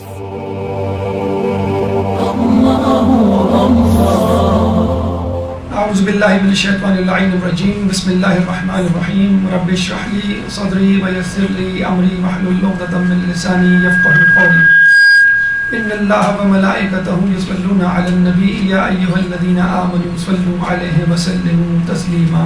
اعوذ باللہ من الشیطان اللعین الرجیم بسم اللہ الرحمن الرحیم رب اشرح لی صدری ویسر لی امری واحلل عقدۃ من لسانی یفقهوا قولی ان اللہ وملائکتہ یصلون علی النبی یا ایھا الذین آمنوا صلوا علیہ وسلموا تسلیما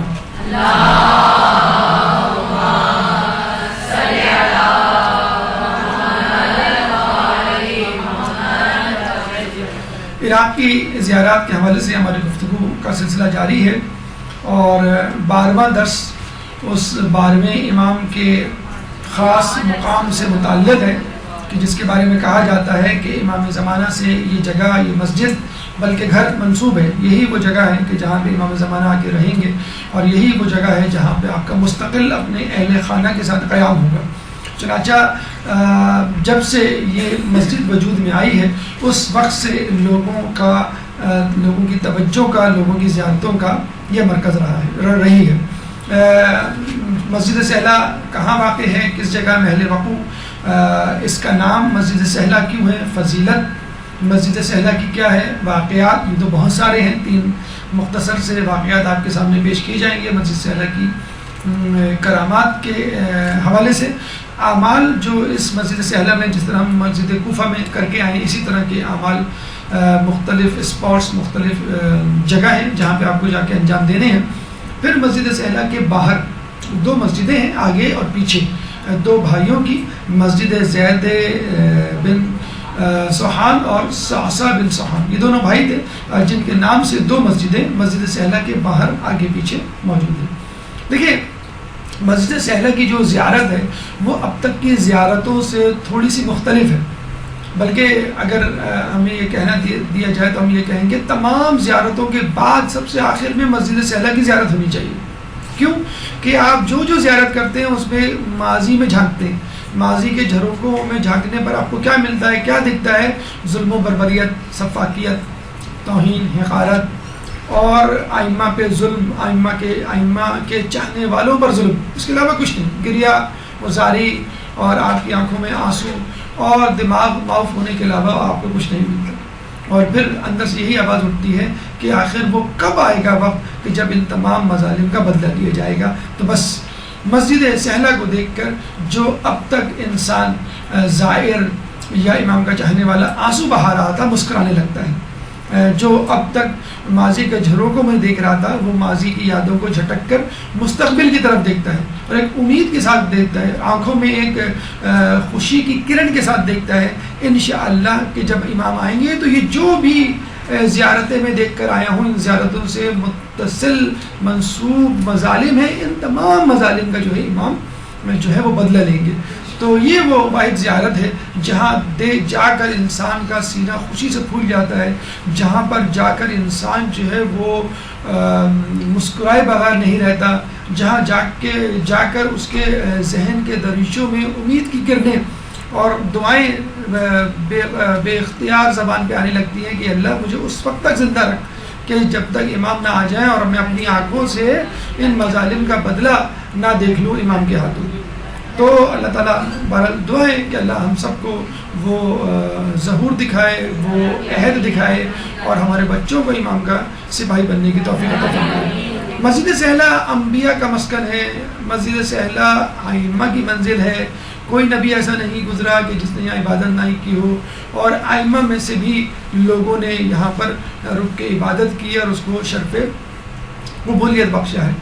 عراق کی زیارات کے حوالے سے ہماری گفتگو کا سلسلہ جاری ہے، اور 12واں درس اس 12ویں امام کے خاص مقام سے متعلق ہے کہ جس کے بارے میں کہا جاتا ہے کہ امام زمانہ سے یہ جگہ، یہ مسجد بلکہ گھر منسوب ہے، یہی وہ جگہ ہے کہ جہاں پہ امام زمانہ آ کے رہیں گے، اور یہی وہ جگہ ہے جہاں پہ آپ کا مستقل اپنے اہل خانہ کے ساتھ قیام ہوگا۔ چنانچہ جب سے یہ مسجد وجود میں آئی ہے اس وقت سے لوگوں کی توجہ کا، لوگوں کی زیارتوں کا یہ مرکز رہی ہے۔ مسجد سہلہ کہاں واقع ہے، کس جگہ محل وقوع، اس کا نام مسجد سہلہ کیوں ہے، فضیلت مسجد سہلہ کی کیا ہے، واقعات یہ تو بہت سارے ہیں، 3 مختصر سے واقعات آپ کے سامنے پیش کی جائیں گے مسجد سہلہ کی کرامات کے حوالے سے۔ اعمال جو اس مسجد سہلہ میں، جس طرح ہم مسجد کوفہ میں کر کے آئے ہیں، اسی طرح کے اعمال مختلف اسپاٹس، مختلف جگہ ہیں جہاں پہ آپ کو جا کے انجام دینے ہیں۔ پھر مسجد سہلہ کے باہر 2 مسجدیں ہیں، آگے اور پیچھے 2 بھائیوں کی، مسجد زید بن سوحان اور صعصع بن سوحان، یہ دونوں بھائی تھے جن کے نام سے 2 مسجدیں مسجد سہلہ کے باہر آگے پیچھے موجود ہیں۔ دیکھیے، مسجد سہلہ کی جو زیارت ہے وہ اب تک کی زیارتوں سے تھوڑی سی مختلف ہے، بلکہ اگر ہمیں یہ کہنا دیا جائے تو ہم یہ کہیں گے تمام زیارتوں کے بعد سب سے آخر میں مسجد سہلہ کی زیارت ہونی چاہیے۔ کیوں کہ آپ جو زیارت کرتے ہیں اس میں ماضی میں جھانکتے ہیں، ماضی کے جھروکوں میں جھانکنے پر آپ کو کیا ملتا ہے، کیا دکھتا ہے؟ ظلم و بربریت، سفاکیت، توہین، حقارت، اور ائمہ پہ ظلم، ائمہ کے چاہنے والوں پر ظلم، اس کے علاوہ کچھ نہیں، گریہ وزاری اور آپ کی آنکھوں میں آنسو اور دماغ معاف ہونے کے علاوہ آپ کو کچھ نہیں ملتا۔ اور پھر اندر سے یہی آواز اٹھتی ہے کہ آخر وہ کب آئے گا وقت کہ جب ان تمام مظالم کا بدلہ لیا جائے گا۔ تو بس مسجد سہلہ کو دیکھ کر جو اب تک انسان زائر یا امام کا چاہنے والا آنسو بہا رہا تھا، مسکرانے لگتا ہے۔ جو اب تک ماضی کے جھروکوں میں دیکھ رہا تھا وہ ماضی کی یادوں کو جھٹک کر مستقبل کی طرف دیکھتا ہے، اور ایک امید کے ساتھ دیکھتا ہے، آنکھوں میں ایک خوشی کی کرن کے ساتھ دیکھتا ہے انشاءاللہ کہ جب امام آئیں گے تو یہ جو بھی زیارتیں میں دیکھ کر آیا ہوں، ان زیارتوں سے متصل منسوب مظالم ہیں، ان تمام مظالم کا جو ہے امام جو ہے وہ بدلہ لیں گے۔ تو یہ وہ واحد زیارت ہے جہاں جا کر انسان کا سینہ خوشی سے پھول جاتا ہے، جہاں پر جا کر انسان جو ہے وہ مسکرائے بغیر نہیں رہتا، جہاں جا کر اس کے ذہن کے دریچوں میں امید کی کرنیں اور دعائیں بے اختیار زبان پہ آنے لگتی ہیں کہ اللہ مجھے اس وقت تک زندہ رکھ کہ جب تک امام نہ آ جائیں اور میں اپنی آنکھوں سے ان مظالم کا بدلہ نہ دیکھ لوں امام کے ہاتھوں۔ تو اللہ تعالیٰ بہرحال دعا ہے کہ اللہ ہم سب کو وہ ظہور دکھائے، وہ عہد دکھائے، اور ہمارے بچوں کو امام کا سپاہی بننے کی توفیق عطا فرمائے۔ مسجد سہلہ انبیاء کا مسکن ہے، مسجد سہلہ ائمہ کی منزل ہے، کوئی نبی ایسا نہیں گزرا کہ جس نے یہاں عبادت نہ کی ہو، اور ائمہ میں سے بھی لوگوں نے یہاں پر رک کے عبادت کی اور اس کو شرف قبولیت بخشا ہے۔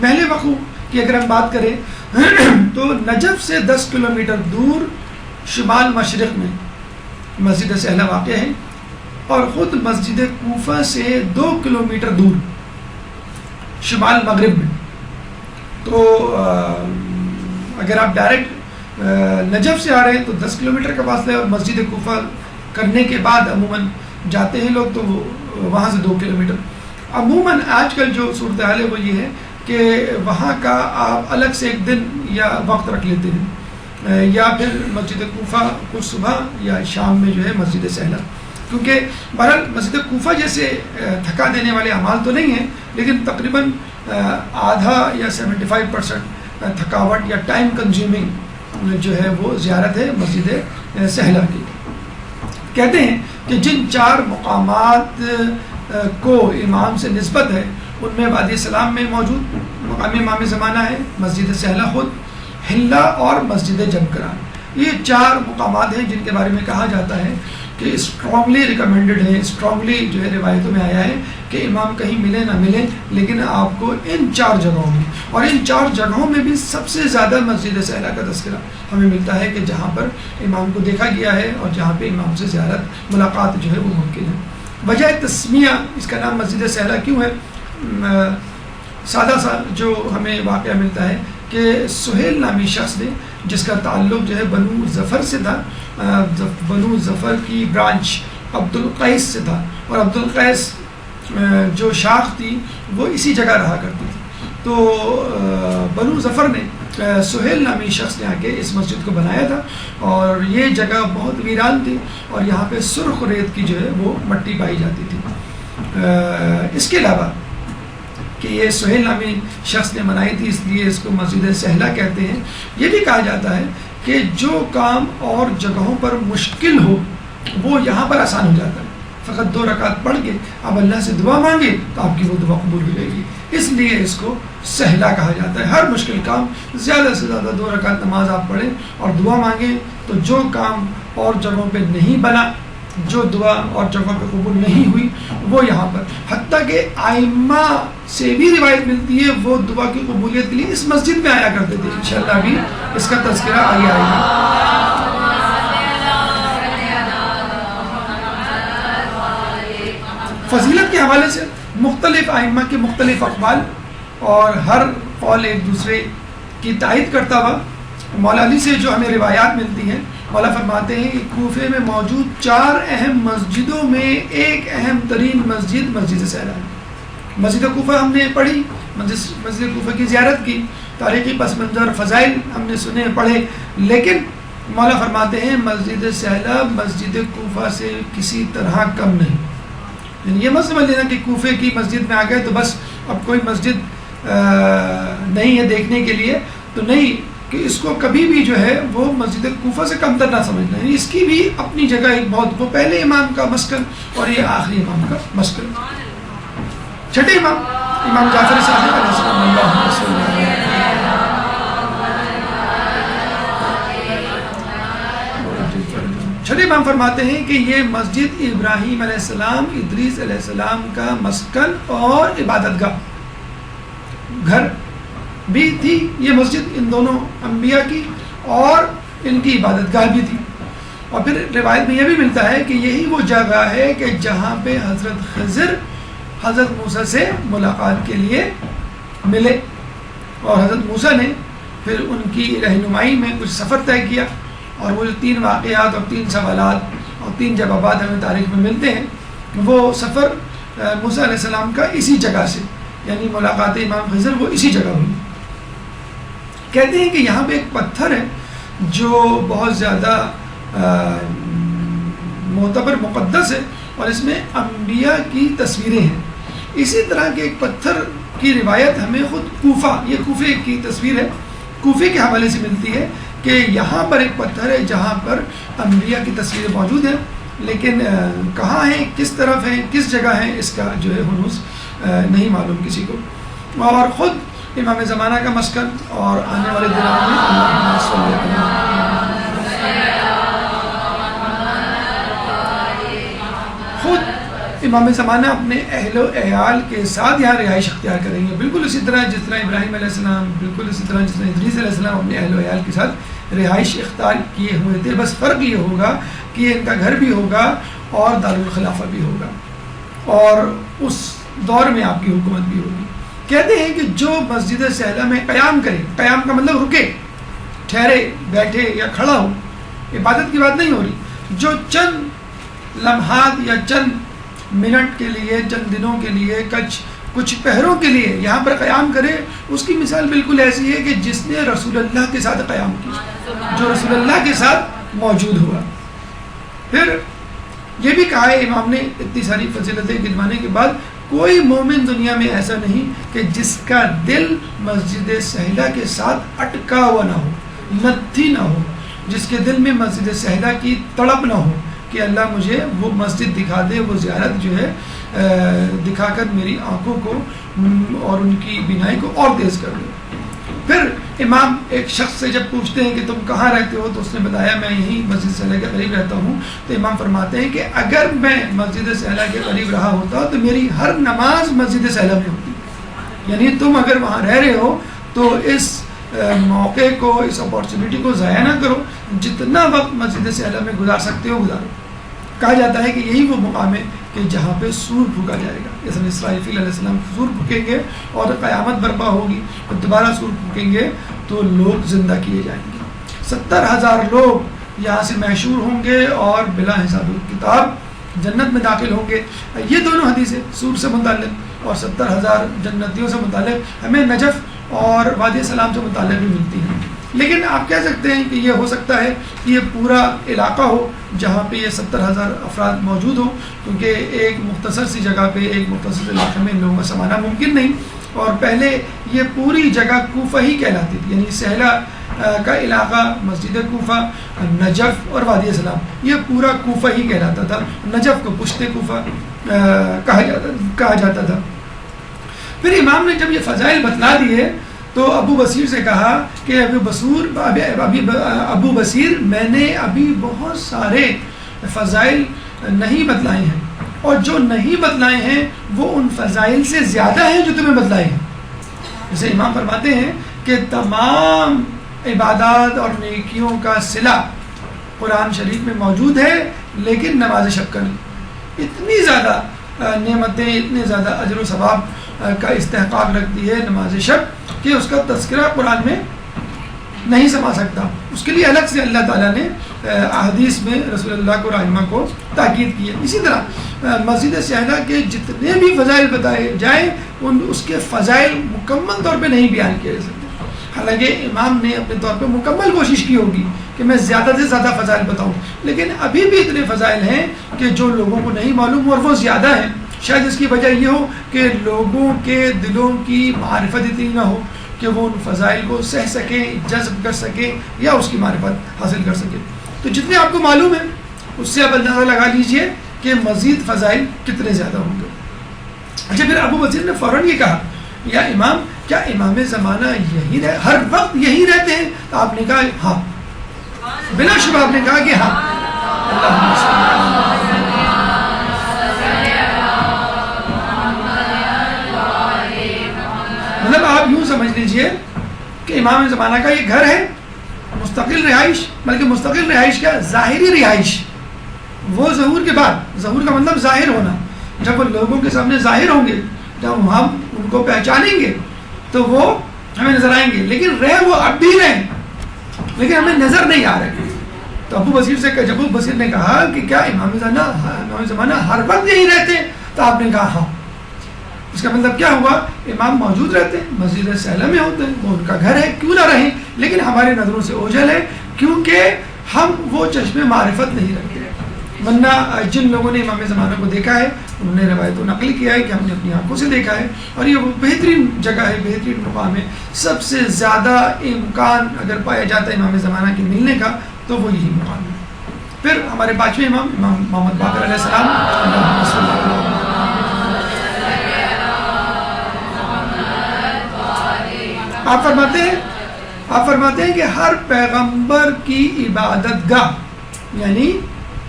محل وقوع کی اگر ہم بات کریں تو نجف سے 10 کلومیٹر دور شمال مشرق میں مسجد سہلہ واقع ہے، اور خود مسجد کوفہ سے 2 کلومیٹر دور شمال مغرب میں۔ تو اگر آپ ڈائریکٹ نجف سے آ رہے ہیں تو 10 کلومیٹر کا فاصلہ ہے، اور مسجد کوفہ کرنے کے بعد عموماً جاتے ہیں لوگ تو وہاں سے 2 کلومیٹر۔ عموماً آج کل جو صورتحال ہے وہ یہ ہے کہ وہاں کا آپ الگ سے ایک دن یا وقت رکھ لیتے ہیں، یا پھر مسجد کوفہ کچھ صبح یا شام میں جو ہے مسجد سہلہ، کیونکہ بہرحال مسجد کوفہ جیسے تھکا دینے والے اعمال تو نہیں ہیں، لیکن تقریباً آدھا یا 75% تھکاوٹ یا ٹائم کنزیومنگ جو ہے وہ زیارت ہے مسجد سہلہ کی۔ کہتے ہیں کہ جن 4 مقامات کو امام سے نسبت ہے ان میں وادی سلام میں موجود مقام امام زمانہ ہے، مسجد سہلہ خود، حلہ اور مسجد جمکران. یہ 4 مقامات ہیں جن کے بارے میں کہا جاتا ہے کہ اسٹرانگلی ریکمینڈڈ ہے، اسٹرانگلی جو ہے روایتوں میں آیا ہے کہ امام کہیں ملے نہ ملے لیکن آپ کو ان 4 جگہوں میں، اور ان 4 جگہوں میں بھی سب سے زیادہ مسجد سہلہ کا تذکرہ ہمیں ملتا ہے کہ جہاں پر امام کو دیکھا گیا ہے اور جہاں پہ امام سے زیارت ملاقات جو ہے وہ ممکن ہے. وجہ تسمیہ اس کا نام مسجد سہلہ کیوں ہے؟ سادہ سا جو ہمیں واقعہ ملتا ہے کہ سہیل نامی شخص نے، جس کا تعلق جو ہے بنو ظفر سے تھا، بنو ظفر کی برانچ عبد القیس سے تھا، اور عبد القیس جو شاخ تھی وہ اسی جگہ رہا کرتی تھی. تو بنو ظفر نے سہیل نامی شخص نے آ کے اس مسجد کو بنایا تھا، اور یہ جگہ بہت ویران تھی اور یہاں پہ سرخ ریت کی جو ہے وہ مٹی پائی جاتی تھی. اس کے علاوہ کہ یہ سہیل نامی شخص نے بنائی تھی اس لیے اس کو مسجد سہلہ کہتے ہیں. یہ بھی کہا جاتا ہے کہ جو کام اور جگہوں پر مشکل ہو وہ یہاں پر آسان ہو جاتا ہے. فقط 2 رکعت پڑھ کے آپ اللہ سے دعا مانگے تو آپ کی وہ دعا قبول ہو جائے گی، اس لیے اس کو سہلہ کہا جاتا ہے. ہر مشکل کام زیادہ سے زیادہ 2 رکعت نماز آپ پڑھیں اور دعا مانگیں تو جو کام اور جگہوں پہ نہیں بنا، جو دعا اور جگہ پہ قبول نہیں ہوئی وہ یہاں پر، حتیٰ کہ ائمہ سے بھی روایت ملتی ہے وہ دعا کی قبولیت کے لیے اس مسجد میں آیا کرتے تھے. انشاءاللہ بھی اس کا تذکرہ آئے گا. فضیلت کے حوالے سے مختلف ائمہ کے مختلف اقوال اور ہر قول ایک دوسرے کی تائید کرتا ہوا. مولا علی سے جو ہمیں روایات ملتی ہیں، مولا فرماتے ہیں کہ کوفے میں موجود 4 اہم مسجدوں میں ایک اہم ترین مسجد مسجد سہلہ ہے. مسجد کوفہ ہم نے پڑھی، مسجد کوفہ کی زیارت کی، تاریخی پس منظر فضائل ہم نے سنے پڑھے، لیکن مولا فرماتے ہیں مسجد سہلہ مسجد کوفہ سے کسی طرح کم نہیں. یعنی یہ مت سمجھ لینا کہ کوفے کی مسجد میں آ گئے تو بس اب کوئی مسجد نہیں ہے دیکھنے کے لیے، تو نہیں، کہ اس کو کبھی بھی جو ہے وہ مسجد کوفہ سے کم تر نہ سمجھنا. یعنی اس کی بھی اپنی جگہ ایک بہت، وہ پہلے امام کا مسکن اور یہ آخری امام کا مسکن. چھٹے امام جعفر صادق علیہ السلام اللہ رسول چھٹے امام فرماتے ہیں کہ یہ مسجد ابراہیم علیہ السلام، ادریس علیہ السلام کا مسکن اور عبادت گاہ گھر بھی تھی. یہ مسجد ان دونوں انبیاء کی اور ان کی عبادت گاہ بھی تھی. اور پھر روایت میں یہ بھی ملتا ہے کہ یہی وہ جگہ ہے کہ جہاں پہ حضرت خضر حضرت موسیٰ سے ملاقات کے لیے ملے، اور حضرت موسیٰ نے پھر ان کی رہنمائی میں کچھ سفر طے کیا، اور وہ جو 3 واقعات اور 3 سوالات اور 3 جوابات ہمیں تاریخ میں ملتے ہیں، وہ سفر موسیٰ علیہ السلام کا اسی جگہ سے، یعنی ملاقات امام خضر وہ اسی جگہ ہوئی. کہتے ہیں کہ یہاں پہ ایک پتھر ہے جو بہت زیادہ معتبر مقدس ہے اور اس میں انبیاء کی تصویریں ہیں. اسی طرح کے ایک پتھر کی روایت ہمیں خود کوفہ، یہ کوفے کی تصویر ہے، کوفے کے حوالے سے ملتی ہے کہ یہاں پر ایک پتھر ہے جہاں پر انبیاء کی تصویریں موجود ہیں، لیکن کہاں ہیں، کس طرف ہیں، کس جگہ ہیں، اس کا جو ہے ہنوز نہیں معلوم کسی کو. اور خود امام زمانہ کا مسکن اور آنے والے دنوں میں اللہم صلی خود امام زمانہ اپنے اہل و عیال کے ساتھ یہاں رہائش اختیار کریں گے، بالکل اسی طرح جس طرح ابراہیم علیہ السلام، بالکل اسی طرح جس طرح ادریس علیہ السلام اپنے اہل و عیال کے ساتھ رہائش اختیار کیے ہوئے تھے. بس فرق یہ ہوگا کہ ان کا گھر بھی ہوگا اور دارالخلافہ بھی ہوگا، اور اس دور میں آپ کی حکومت بھی ہوگی. کہتے ہیں کہ جو مسجد سہلہ میں قیام کرے، قیام کا مطلب رکے، ٹھہرے، بیٹھے یا کھڑا ہو، عبادت کی بات نہیں ہو رہی، جو چند لمحات یا چند منٹ کے لیے، چند دنوں کے لیے، کچھ پہروں کے لیے یہاں پر قیام کرے، اس کی مثال بالکل ایسی ہے کہ جس نے رسول اللہ کے ساتھ قیام کیا، جو رسول اللہ کے ساتھ موجود ہوا. پھر یہ بھی کہا ہے امام نے اتنی ساری فضیلتیں گنوانے کے بعد، کوئی مومن دنیا میں ایسا نہیں کہ جس کا دل مسجد سہلہ کے ساتھ اٹکا ہوا نہ ہو، لتھی نہ ہو، جس کے دل میں مسجد سہلہ کی تڑپ نہ ہو کہ اللہ مجھے وہ مسجد دکھا دے، وہ زیارت جو ہے دکھا کر میری آنکھوں کو اور ان کی بینائی کو اور تیز کر دے۔ پھر امام ایک شخص سے جب پوچھتے ہیں کہ تم کہاں رہتے ہو، تو اس نے بتایا میں یہیں مسجد سہلا کے قریب رہتا ہوں، تو امام فرماتے ہیں کہ اگر میں مسجد سہلا کے قریب رہا ہوتا تو میری ہر نماز مسجد سہلا میں ہوتی۔ یعنی تم اگر وہاں رہ رہے ہو تو اس موقع کو، اس اپارچونیٹی کو ضائع نہ کرو، جتنا وقت مسجد سہلا میں گزار سکتے ہو گزارو۔ کہا جاتا ہے کہ یہی وہ مقام ہے کہ جہاں پہ سور پھونکا جائے گا، جیسے اسرائیل علیہ السلام سور پھونکیں گے اور قیامت برپا ہوگی، اور دوبارہ سور پھونکیں گے تو لوگ زندہ کیے جائیں گے۔ 70,000 لوگ یہاں سے محشور ہوں گے اور بلا حساب کتاب جنت میں داخل ہوں گے۔ یہ دونوں حدیثیں سور سے متعلق اور 70,000 جنتیوں سے متعلق ہمیں نجف اور وادی سلام سے متعلق بھی ملتی ہیں۔ لیکن آپ کہہ سکتے ہیں کہ یہ ہو سکتا ہے کہ یہ پورا علاقہ ہو جہاں پہ یہ 70,000 افراد موجود ہوں، کیونکہ ایک مختصر سی جگہ پہ، ایک مختصر علاقے میں لوگوں کا سمانا ممکن نہیں، اور پہلے یہ پوری جگہ کوفہ ہی کہلاتی تھی، یعنی سہلا کا علاقہ، مسجد کوفہ، نجف اور وادی سلام، یہ پورا کوفہ ہی کہلاتا تھا۔ نجف کو پشت کوفہ کہا جاتا تھا۔ پھر امام نے جب یہ فضائل بتلا دیے تو ابو بصیر سے کہا کہ ابو بصیر میں نے ابھی بہت سارے فضائل نہیں بتلائے ہیں، اور جو نہیں بتلائے ہیں وہ ان فضائل سے زیادہ ہیں جو تمہیں بتلائے ہیں۔ جیسے امام فرماتے ہیں کہ تمام عبادات اور نیکیوں کا صلہ قرآن شریف میں موجود ہے، لیکن نماز شب کا نہیں۔ اتنی زیادہ نعمتیں، اتنے زیادہ اجر و ثواب کا استحقاق رکھتی ہے نماز شب کہ اس کا تذکرہ قرآن میں نہیں سما سکتا۔ اس کے لیے الگ سے اللہ تعالیٰ نے احادیث میں رسول اللہ کو رائمہ کو تاکید کی ہے۔ اسی طرح مسجد سہلا کے جتنے بھی فضائل بتائے جائیں اس کے فضائل مکمل طور پہ نہیں بیان کیے جا سکتے، حالانکہ امام نے اپنے طور پہ مکمل کوشش کی ہوگی کہ میں زیادہ سے زیادہ فضائل بتاؤں، لیکن ابھی بھی اتنے فضائل ہیں کہ جو لوگوں کو نہیں معلوم اور وہ زیادہ ہیں۔ شاید اس کی وجہ یہ ہو کہ لوگوں کے دلوں کی معرفت اتنی نہ ہو کہ وہ ان فضائل کو سہ سکیں، جذب کر سکیں یا اس کی معرفت حاصل کر سکیں۔ تو جتنے آپ کو معلوم ہے اس سے آپ اندازہ لگا لیجئے کہ مزید فضائل کتنے زیادہ ہوں گے۔ اچھا، پھر ابو بصیر نے فوراً یہ کہا یا امام کیا امام زمانہ یہی ہر وقت یہی رہتے ہیں؟ تو آپ نے کہا ہاں، بلا شبہ آپ نے کہا کہ ہاں۔ مطلب آپ یوں سمجھ لیجئے کہ امام زمانہ کا یہ گھر ہے، مستقل رہائش، بلکہ مستقل رہائش کا ظاہری رہائش، وہ ظہور کے بعد، ظہور کا مطلب ظاہر ہونا، جب وہ لوگوں کے سامنے ظاہر ہوں گے، جب ہم ان کو پہچانیں گے تو وہ ہمیں نظر آئیں گے، لیکن رہے وہ اب بھی رہیں لیکن ہمیں نظر نہیں آ رہے۔ تو ابو بصیر نے کہا کہ کیا امام زمانہ ہر وقت یہی رہتے ہیں؟ تو آپ نے کہا ہاں۔ اس کا مطلب کیا ہوا؟ امام موجود رہتے ہیں، مسجد سہلا میں ہوتے ہیں، وہ ان کا گھر ہے، کیوں نہ رہیں، لیکن ہماری نظروں سے اوجھل ہے کیونکہ ہم وہ چشم معرفت نہیں رکھتے۔ ورنہ جن لوگوں نے امام زمانہ کو دیکھا ہے انہوں نے روایت و نقل کیا ہے کہ ہم نے اپنی آنکھوں سے دیکھا ہے، اور یہ وہ بہترین جگہ ہے، بہترین مقام ہے، سب سے زیادہ امکان اگر پایا جاتا ہے امام زمانہ کے ملنے کا تو وہ یہی مقام ہے۔ پھر ہمارے پانچویں امام محمد باقر علیہ السلام، آپ فرماتے ہیں کہ ہر پیغمبر کی عبادت گاہ یعنی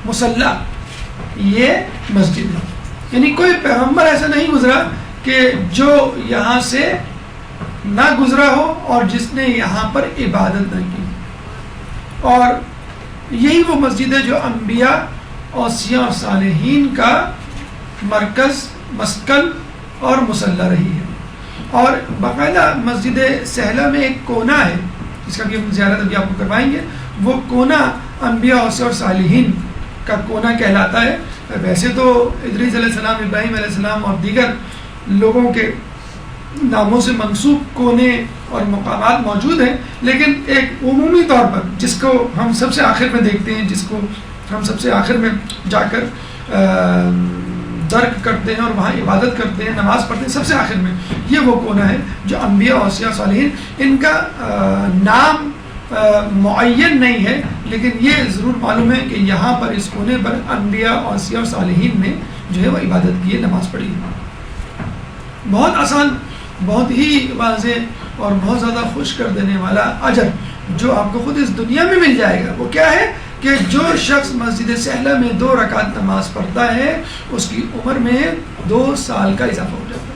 مصلی یہ مسجد ہے، یعنی کوئی پیغمبر ایسا نہیں گزرا کہ جو یہاں سے نہ گزرا ہو اور جس نے یہاں پر عبادت نہ کی، اور یہی وہ مسجد ہے جو انبیاء، اوصیاء اور صالحین کا مرکز، مسکن اور مصلی رہی ہے۔ اور باقاعدہ مسجد سہلا میں ایک کونا ہے جس کا بھی ہم زیارت ابھی آپ کو کروائیں گے، وہ کونا انبیاء، اوصیاء اور صالحین کا کونا کہلاتا ہے۔ ویسے تو ادریس علیہ السلام، ابراہیم علیہ السلام اور دیگر لوگوں کے ناموں سے منسوب کونے اور مقامات موجود ہیں، لیکن ایک عمومی طور پر جس کو ہم سب سے آخر میں دیکھتے ہیں، جس کو ہم سب سے آخر میں جا کر درک کرتے ہیں اور وہاں عبادت کرتے ہیں، نماز پڑھتے ہیں، سب سے آخر میں یہ وہ کونا ہے جو انبیاء، اوصیاء، صالحین ان کا نام معین نہیں ہے، لیکن یہ ضرور معلوم ہے کہ یہاں پر اس کونے پر انبیاء اوصیاء اور صالحین نے جو ہے وہ عبادت کی ہے، نماز پڑھی ہے۔ بہت آسان، بہت ہی واضح اور بہت زیادہ خوش کر دینے والا اجر جو آپ کو خود اس دنیا میں مل جائے گا، وہ کیا ہے کہ جو شخص مسجد سہلہ میں 2 رکعت نماز پڑھتا ہے اس کی عمر میں 2 سال کا اضافہ ہو جاتا ہے۔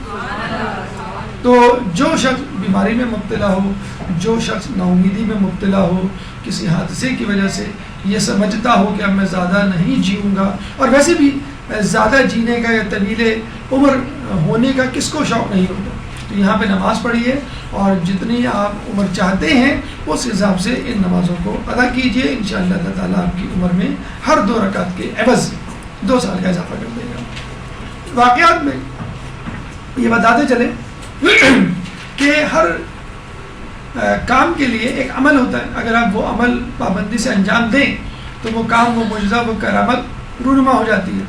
تو جو شخص بیماری میں مبتلا ہو، جو شخص ناامیدی میں مبتلا ہو، کسی حادثے کی وجہ سے یہ سمجھتا ہو کہ اب میں زیادہ نہیں جیوں گا، اور ویسے بھی زیادہ جینے کا یا طویل عمر ہونے کا کس کو شوق نہیں ہوتا، تو یہاں پہ نماز پڑھیے اور جتنی آپ عمر چاہتے ہیں اس حساب سے ان نمازوں کو ادا کیجیے، انشاءاللہ اللہ تعالیٰ آپ کی عمر میں ہر 2 رکعت کے عوض 2 سال کا اضافہ کر دے گا۔ واقعات میں یہ بتاتے چلے کہ ہر کام کے لیے ایک عمل ہوتا ہے، اگر آپ وہ عمل پابندی سے انجام دیں تو وہ کام، وہ معجزہ، وہ کرامت رونما ہو جاتی ہے۔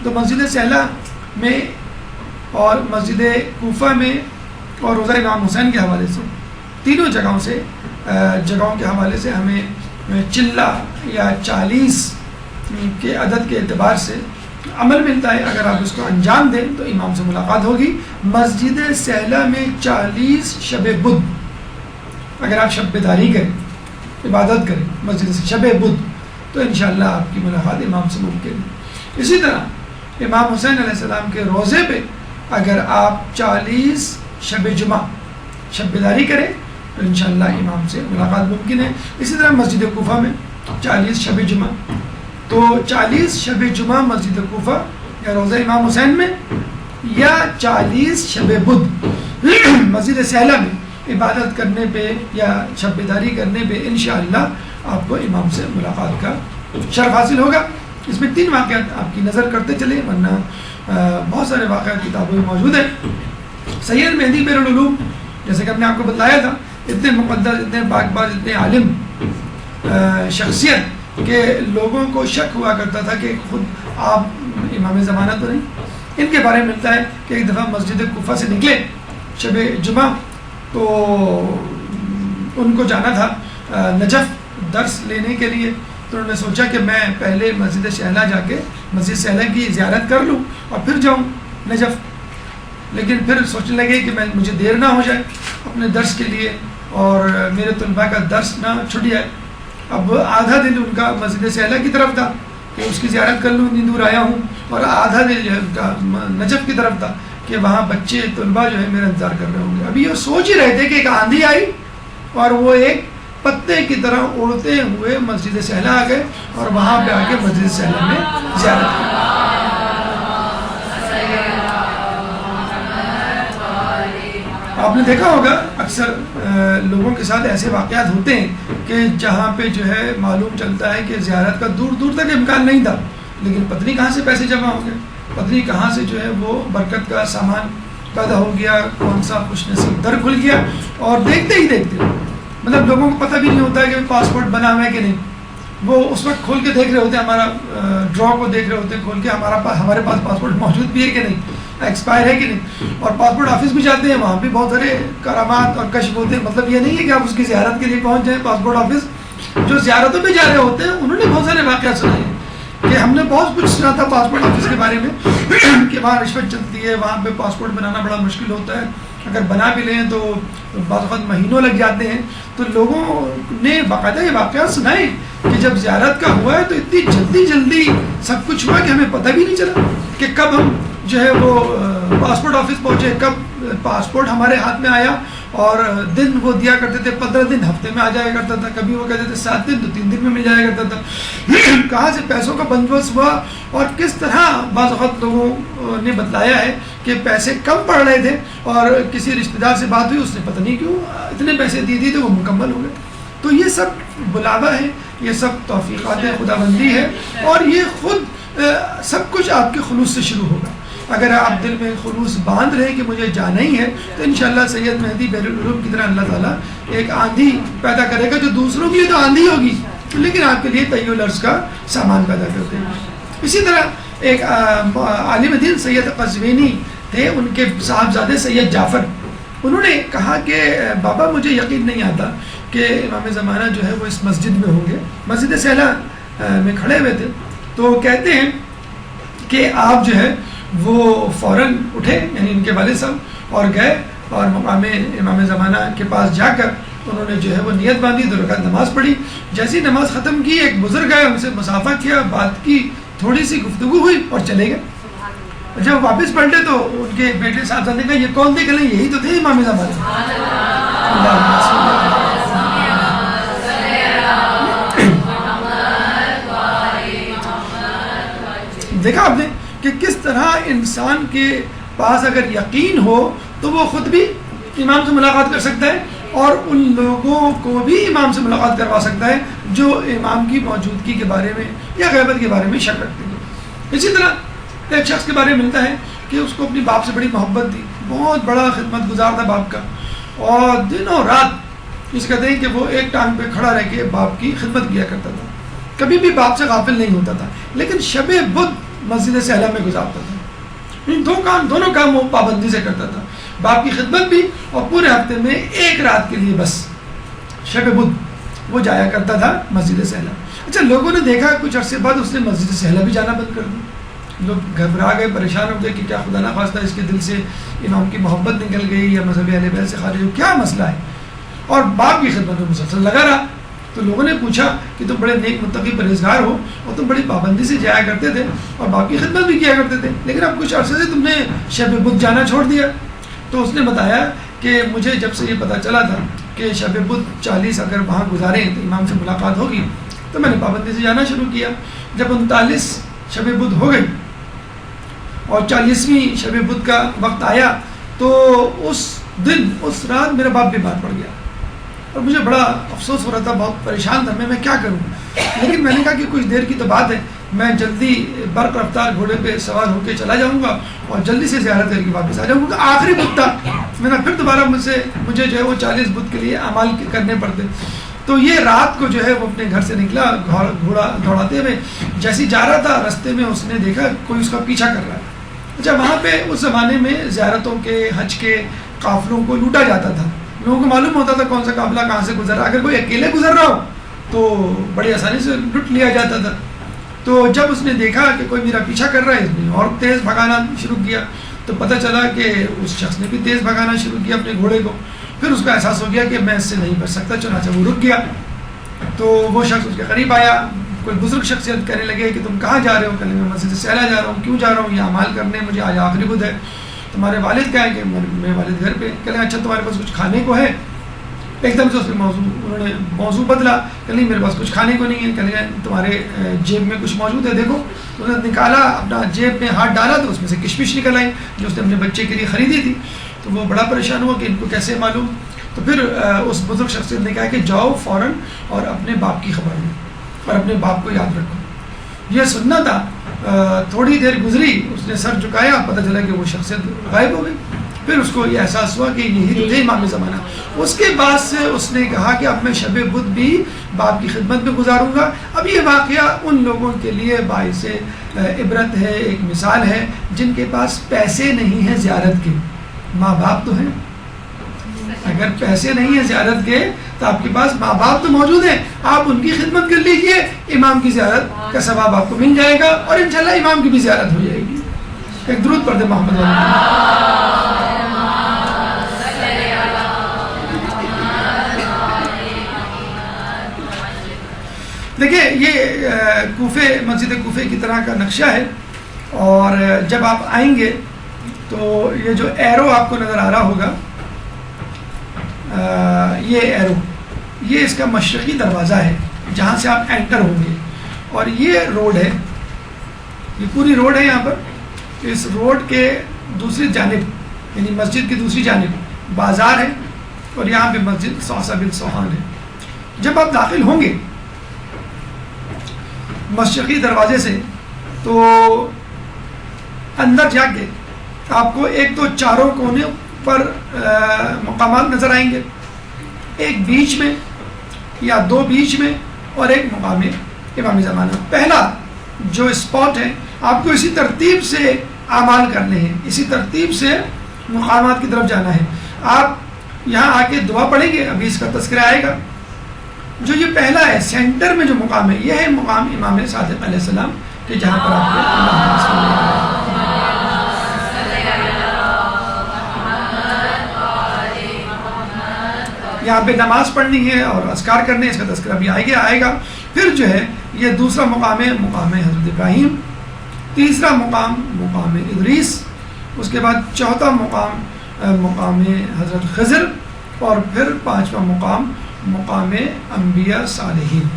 تو مسجد سہلہ میں اور مسجد کوفہ میں اور روضہ امام حسین کے حوالے سے، تینوں جگہوں کے حوالے سے ہمیں چلہ یا 40 کے عدد کے اعتبار سے عمل ملتا ہے۔ اگر آپ اس کو انجام دیں تو امام سے ملاقات ہوگی۔ مسجد سہلہ میں 40 شب بدھ، اگر آپ شب بیداری کریں، عبادت کریں مسجد سے شب بدھ، تو انشاءاللہ آپ کی ملاقات امام سے ممکن ہے۔ اسی طرح امام حسین علیہ السلام کے روضے پہ اگر آپ 40 شب جمعہ شب بیداری کریں تو انشاءاللہ امام سے ملاقات ممکن ہے۔ اسی طرح مسجد کوفہ میں 40 شب جمعہ، تو 40 شب جمعہ مسجد کوفہ یا روضہ امام حسین میں، یا 40 شب بدھ مسجد سہلہ میں عبادت کرنے پہ یا شب بیداری کرنے پہ انشاءاللہ آپ کو امام سے ملاقات کا شرف حاصل ہوگا۔ اس میں 3 واقعات آپ کی نظر کرتے چلے، ورنہ بہت سارے واقعات کتابوں میں موجود ہیں۔ سید مہدی بیر العلوم، جیسے کہ ہم نے آپ کو بتایا تھا، اتنے مقدس، اتنے باغباز، اتنے عالم شخصیت کہ لوگوں کو شک ہوا کرتا تھا کہ خود آپ امام زمانہ تو نہیں۔ ان کے بارے میں ملتا ہے کہ ایک دفعہ مسجد کوفہ سے نکلے شب جمعہ، تو ان کو جانا تھا نجف درس لینے کے لیے، تو انہوں نے سوچا کہ میں پہلے مسجد سہلہ جا کے مسجد سہلہ کی زیارت کر لوں اور پھر جاؤں نجف، لیکن پھر سوچنے لگے کہ مجھے دیر نہ ہو جائے اپنے درس کے لیے اور میرے طلباء کا درس نہ چھٹ جائے۔ اب آدھا دل ان کا مسجد سہلہ کی طرف تھا کہ اس کی زیارت کر لوں، اتنی دور آیا ہوں، اور آدھا دل جو ہے ان کا نجف کی طرف تھا کہ وہاں بچے طلباء جو ہے میرا انتظار کر رہے ہوں گے۔ ابھی یہ سوچ ہی رہے تھے کہ ایک آندھی آئی اور وہ ایک پتے کی طرح اڑتے ہوئے مسجد سہلہ آ گئے اور وہاں پہ آ کے مسجد سہلہ میں زیارت کی۔ آپ نے دیکھا ہوگا اکثر لوگوں کے ساتھ ایسے واقعات ہوتے ہیں کہ جہاں پہ جو ہے معلوم چلتا ہے کہ زیارت کا دور دور تک امکان نہیں تھا، لیکن پتہ نہیں کہاں سے پیسے جمع ہو گئے، پتہ نہیں کہاں سے جو ہے وہ برکت کا سامان پیدا ہو گیا، کون سا خوش نصیب در کھل گیا، اور دیکھتے ہی دیکھتے مطلب لوگوں کو پتہ بھی نہیں ہوتا ہے کہ پاسپورٹ بنا ہوا ہے کہ نہیں، وہ اس وقت کھول کے دیکھ رہے ہوتے ہیں، ہمارا ڈرا کو دیکھ رہے ہوتے ہیں کھول کے ہمارے پاس پاسپورٹ موجود بھی ہے کہ نہیں، ایکسپائر ہے کہ نہیں، اور پاسپورٹ آفس بھی جاتے ہیں، وہاں بھی بہت سارے کرامات اور کشف ہوتے ہیں۔ مطلب یہ نہیں ہے کہ آپ اس کی زیارت کے لیے پہنچ جائیں پاسپورٹ آفس، جو زیارتوں پہ جا رہے ہوتے ہیں انہوں نے بہت سارے واقعات سنائے ہیں کہ ہم نے بہت کچھ سنا تھا پاسپورٹ آفس کے بارے میں کہ وہاں رشوت چلتی ہے، وہاں پہ پاسپورٹ بنانا بڑا مشکل ہوتا ہے، اگر بنا بھی لیں تو بعض وقت مہینوں لگ جاتے ہیں۔ تو لوگوں نے باقاعدہ یہ واقعات سنائے کہ جب زیارت کا ہوا ہے تو اتنی جلدی سب کچھ ہوا کہ ہمیں پتہ بھی نہیں چلا کہ کب ہم جو ہے وہ پاسپورٹ آفس پہنچے، کب پاسپورٹ ہمارے ہاتھ میں آیا، اور دن وہ دیا کرتے تھے 15 دن ہفتے میں آ جایا کرتا تھا، کبھی وہ کہتے تھے 7 دن تو 3 دن میں مل جایا کرتا تھا۔ کہاں سے پیسوں کا بندوبست ہوا اور کس طرح بعض وقت لوگوں نے بتلایا ہے کہ پیسے کم پڑ رہے تھے اور کسی رشتہ دار سے بات ہوئی، اس نے پتہ نہیں کیوں اتنے پیسے دیے تھے وہ مکمل ہو گئے۔ تو یہ سب بلاوا ہے، یہ سب توفیقات خدا بندی ہے، اور یہ خود سب کچھ آپ کے خلوص سے شروع ہوگا۔ اگر آپ دل میں خلوص باندھ رہے کہ مجھے جانا ہی ہے تو انشاءاللہ سید مہدی بیر العلوم کی طرح اللہ تعالیٰ ایک آندھی پیدا کرے گا، جو دوسروں کے لیے تو آندھی ہوگی لیکن آپ کے لیے طی العرض کا سامان پیدا کر دے گا۔ اسی طرح ایک عالم دین سید قزوینی تھے، ان کے صاحبزادے سید جعفر، انہوں نے کہا کہ بابا مجھے یقین نہیں آتا کہ امام زمانہ جو ہے وہ اس مسجد میں ہوں گے. مسجد سہلا میں کھڑے ہوئے تھے. تو کہتے ہیں کہ آپ جو ہے وہ فوراً اٹھے, یعنی ان کے والد صاحب, اور گئے اور مقام امام زمانہ کے پاس جا کر انہوں نے جو ہے وہ نیت باندھی, 2 رکعت نماز پڑھی. جیسی نماز ختم کی ایک بزرگ آئے, ان سے مصافحہ کیا, بات کی, تھوڑی سی گفتگو ہوئی اور چلے گئے. جب واپس پلٹے تو ان کے بیٹے صاحب نے کہا یہ کون تھے؟ کہ یہی تو تھے امام زمانہ. دیکھا آپ نے کہ کس طرح انسان کے پاس اگر یقین ہو تو وہ خود بھی امام سے ملاقات کر سکتا ہے اور ان لوگوں کو بھی امام سے ملاقات کروا سکتا ہے جو امام کی موجودگی کے بارے میں یا غیبت کے بارے میں شک رکھتے ہیں. اسی طرح ایک شخص کے بارے میں ملتا ہے کہ اس کو اپنی باپ سے بڑی محبت تھی, بہت بڑا خدمت گزار تھا باپ کا, اور دنوں رات اس کہتے ہیں کہ وہ ایک ٹانگ پہ کھڑا رہ کے باپ کی خدمت کیا کرتا تھا, کبھی بھی باپ سے غافل نہیں ہوتا تھا, لیکن شب بدھ مسجد سہلا میں گزارتا تھا. دونوں کام وہ پابندی سے کرتا تھا, باپ کی خدمت بھی اور پورے ہفتے میں ایک رات کے لیے بس شب بدھ وہ جایا کرتا تھا مسجد سہلا. اچھا, لوگوں نے دیکھا کچھ عرصے بعد اس نے مسجد سہلا بھی جانا بند کر دیا. لوگ گھبرا گئے, پریشان ہو گئے کہ کیا خدا نخواستہ اس کے دل سے امام کی محبت نکل گئی یا مذہب اہل بیت سے خارج ہو, کیا مسئلہ ہے, اور باپ کی خدمت میں مسلسل لگا رہا. تو لوگوں نے پوچھا کہ تم بڑے نیک متقی پرہیزگار ہو اور تم بڑی پابندی سے جایا کرتے تھے اور باپ کی خدمت بھی کیا کرتے تھے, لیکن اب کچھ عرصے سے تم نے شب بدھ جانا چھوڑ دیا. تو اس نے بتایا کہ مجھے جب سے یہ پتہ چلا تھا کہ شب بدھ 40 اگر وہاں گزاریں تو امام سے ملاقات ہوگی, تو میں نے پابندی سے جانا شروع کیا. جب 39 شب بدھ ہو گئی اور 40ویں شب بدھ کا وقت آیا تو اس دن اس رات میرا باپ بیمار پڑ گیا اور مجھے بڑا افسوس ہو رہا تھا, بہت پریشان تھا میں کیا کروں. لیکن میں نے کہا کہ کچھ دیر کی تو بات ہے, میں جلدی برق رفتار گھوڑے پہ سوار ہو کے چلا جاؤں گا اور جلدی سے زیارت کر کے واپس آ جاؤں گا. آخری بدھ تھا, میں نے پھر دوبارہ مجھے جو ہے وہ 40 بدھ کے لیے اعمال کرنے پڑتے. تو یہ رات کو جو ہے وہ اپنے گھر سے نکلا گھوڑا دوڑاتے ہوئے, جیسے جا رہا تھا رستے میں اس نے دیکھا کوئی اس کا پیچھا کر رہا ہے. اچھا, وہاں پہ اس زمانے میں زیارتوں کے حج کے قافلوں کو لوٹا جاتا تھا, لوگوں کو معلوم ہوتا تھا کون سا قافلہ کہاں سے گزر رہا. اگر کوئی اکیلے گزر رہا ہو تو بڑی آسانی سے لٹ لیا جاتا تھا. تو جب اس نے دیکھا کہ کوئی میرا پیچھا کر رہا ہے, اس نے اور تیز بھگانا شروع کیا. تو پتہ چلا کہ اس شخص نے بھی تیز بھگانا شروع کیا اپنے گھوڑے کو. پھر اس کو احساس ہو گیا کہ میں اس سے نہیں بچ سکتا, چنانچہ وہ رک گیا. تو وہ شخص اس کے قریب آیا, کوئی بزرگ شخصیت کہنے لگے کہ تم کہاں جا رہے ہو؟ کہنے میں مسجد سہلا جا رہا ہوں. کیوں جا رہا ہوں؟ یہ اعمال کرنے, مجھے آج آخری بدھ ہے. تمہارے والد کیا ہے؟ کہ میرے والد گھر پہ. کہنے اچھا تمہارے پاس کچھ کھانے کو ہے؟ ایک دم سے اس نے انہوں نے موضوع بدلا. کہ نہیں میرے پاس کچھ کھانے کو نہیں ہے. کہنے تمہارے جیب میں کچھ موجود ہے, دیکھو. انہوں نے نکالا, اپنا جیب میں ہاتھ ڈالا تو اس میں سے کشمش نکل آئی جو اس نے اپنے بچے کے لیے خریدی تھی. تو وہ بڑا پریشان ہوا کہ ان کو کیسے معلوم. تو پھر اس بزرگ شخصیت نے کہا کہ جاؤ فوراً اور اپنے باپ کی خبر لو اور اپنے باپ کو یاد رکھو. یہ سننا تھا. تھوڑی دیر گزری, اس نے سر جھکایا, پتہ چلا کہ وہ شخصیت غائب ہو گئی. پھر اس کو یہ احساس ہوا کہ یہی تو تھے امام زمانہ. اس کے بعد سے اس نے کہا کہ اب میں شب بدھ بھی باپ کی خدمت میں گزاروں گا. اب یہ واقعہ ان لوگوں کے لیے باعث عبرت ہے, ایک مثال ہے جن کے پاس پیسے نہیں ہیں زیارت کے. ماں باپ تو ہیں, اگر پیسے نہیں ہیں زیارت کے تو آپ کے پاس ماں باپ تو موجود ہیں, آپ ان کی خدمت کر لیجئے, امام کی زیارت کا ثواب آپ کو مل جائے گا اور انشاءاللہ امام کی بھی زیارت ہو جائے گی. ایک درود پڑھ دیں محمد علیہ. دیکھیے یہ کوفے, مسجد کوفے کی طرح کا نقشہ ہے, اور جب آپ آئیں گے تو یہ جو ایرو آپ کو نظر آ رہا ہوگا, یہ ایرو, یہ اس کا مشرقی دروازہ ہے جہاں سے آپ انٹر ہوں گے, اور یہ روڈ ہے, یہ پوری روڈ ہے یہاں پر. اس روڈ کے دوسری جانب یعنی مسجد کی دوسری جانب بازار ہے, اور یہاں پہ مسجد صوصہ بن سوہان ہے. جب آپ داخل ہوں گے مشرقی دروازے سے تو اندر جا کے آپ کو ایک تو چاروں کونے پر مقامات نظر آئیں گے, ایک بیچ میں یا دو بیچ میں اور ایک مقام امام زمانہ. پہلا جو اسپاٹ ہے آپ کو اسی ترتیب سے اعمال کرنے ہیں, اسی ترتیب سے مقامات کی طرف جانا ہے. آپ یہاں آ کے دعا پڑھیں گے, ابھی اس کا تذکرہ آئے گا, جو یہ پہلا ہے سینٹر میں جو مقام ہے، یہ ہے مقام امام صادق علیہ السلام کہ جہاں پر آپ کو یہاں پہ نماز پڑھنی ہے اور اذکار کرنے، اس کا تذکرہ بھی آئے گا. پھر جو ہے یہ دوسرا مقام ہے مقام حضرت ابراہیم، تیسرا مقام مقام ادریس، اس کے بعد چوتھا مقام مقام حضرت خضر، اور پھر پانچواں مقام مقام انبیاء صالحین.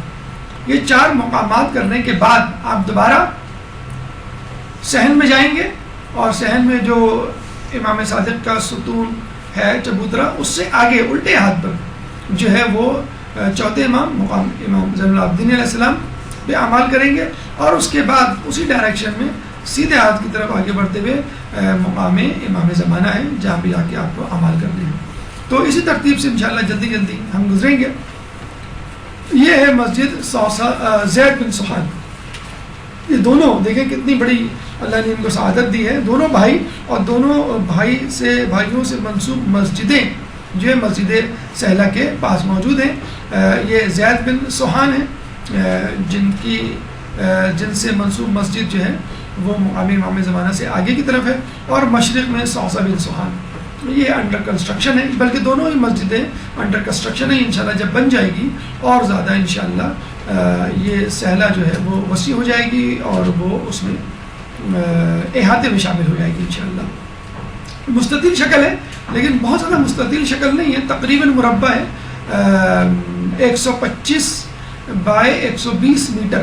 یہ 4 مقامات کرنے کے بعد آپ دوبارہ صحن میں جائیں گے، اور صحن میں جو امام صادق کا ستون ہے چبوترا، اس سے آگے الٹے ہاتھ پر جو ہے وہ چوتھے امام مقام امام زین العابدین علیہ السلام پہ اعمال کریں گے، اور اس کے بعد اسی ڈائریکشن میں سیدھے ہاتھ کی طرف آگے بڑھتے ہوئے مقام امام زمانہ ہے جہاں بھی آ کے آپ کو اعمال کرنے ہیں. تو اسی ترتیب سے انشاءاللہ جلدی جلدی ہم گزریں گے. یہ ہے مسجد زید بن سہیل. یہ دونوں دیکھیں کتنی بڑی اللہ نے ان کو سعادت دی ہے. دونوں بھائی اور دونوں بھائیوں سے منسوب مسجدیں جو ہے مسجد سہلہ کے پاس موجود ہیں. یہ زید بن سہان ہیں جن سے منسوب مسجد جو ہے وہ مقام امام زمانہ سے آگے کی طرف ہے، اور مشرق میں صوصہ بن سہان. یہ انڈر کنسٹرکشن ہے، بلکہ دونوں ہی مسجدیں انڈر کنسٹرکشن ہیں. انشاءاللہ جب بن جائے گی اور زیادہ انشاءاللہ یہ سہلہ جو ہے وہ وسیع ہو جائے گی اور وہ اس میں احاطے میں شامل ہو جائے گی انشاءاللہ. مستطیل شکل ہے لیکن بہت زیادہ مستطیل شکل نہیں ہے، تقریباً مربع ہے. 125 بائی 120 میٹر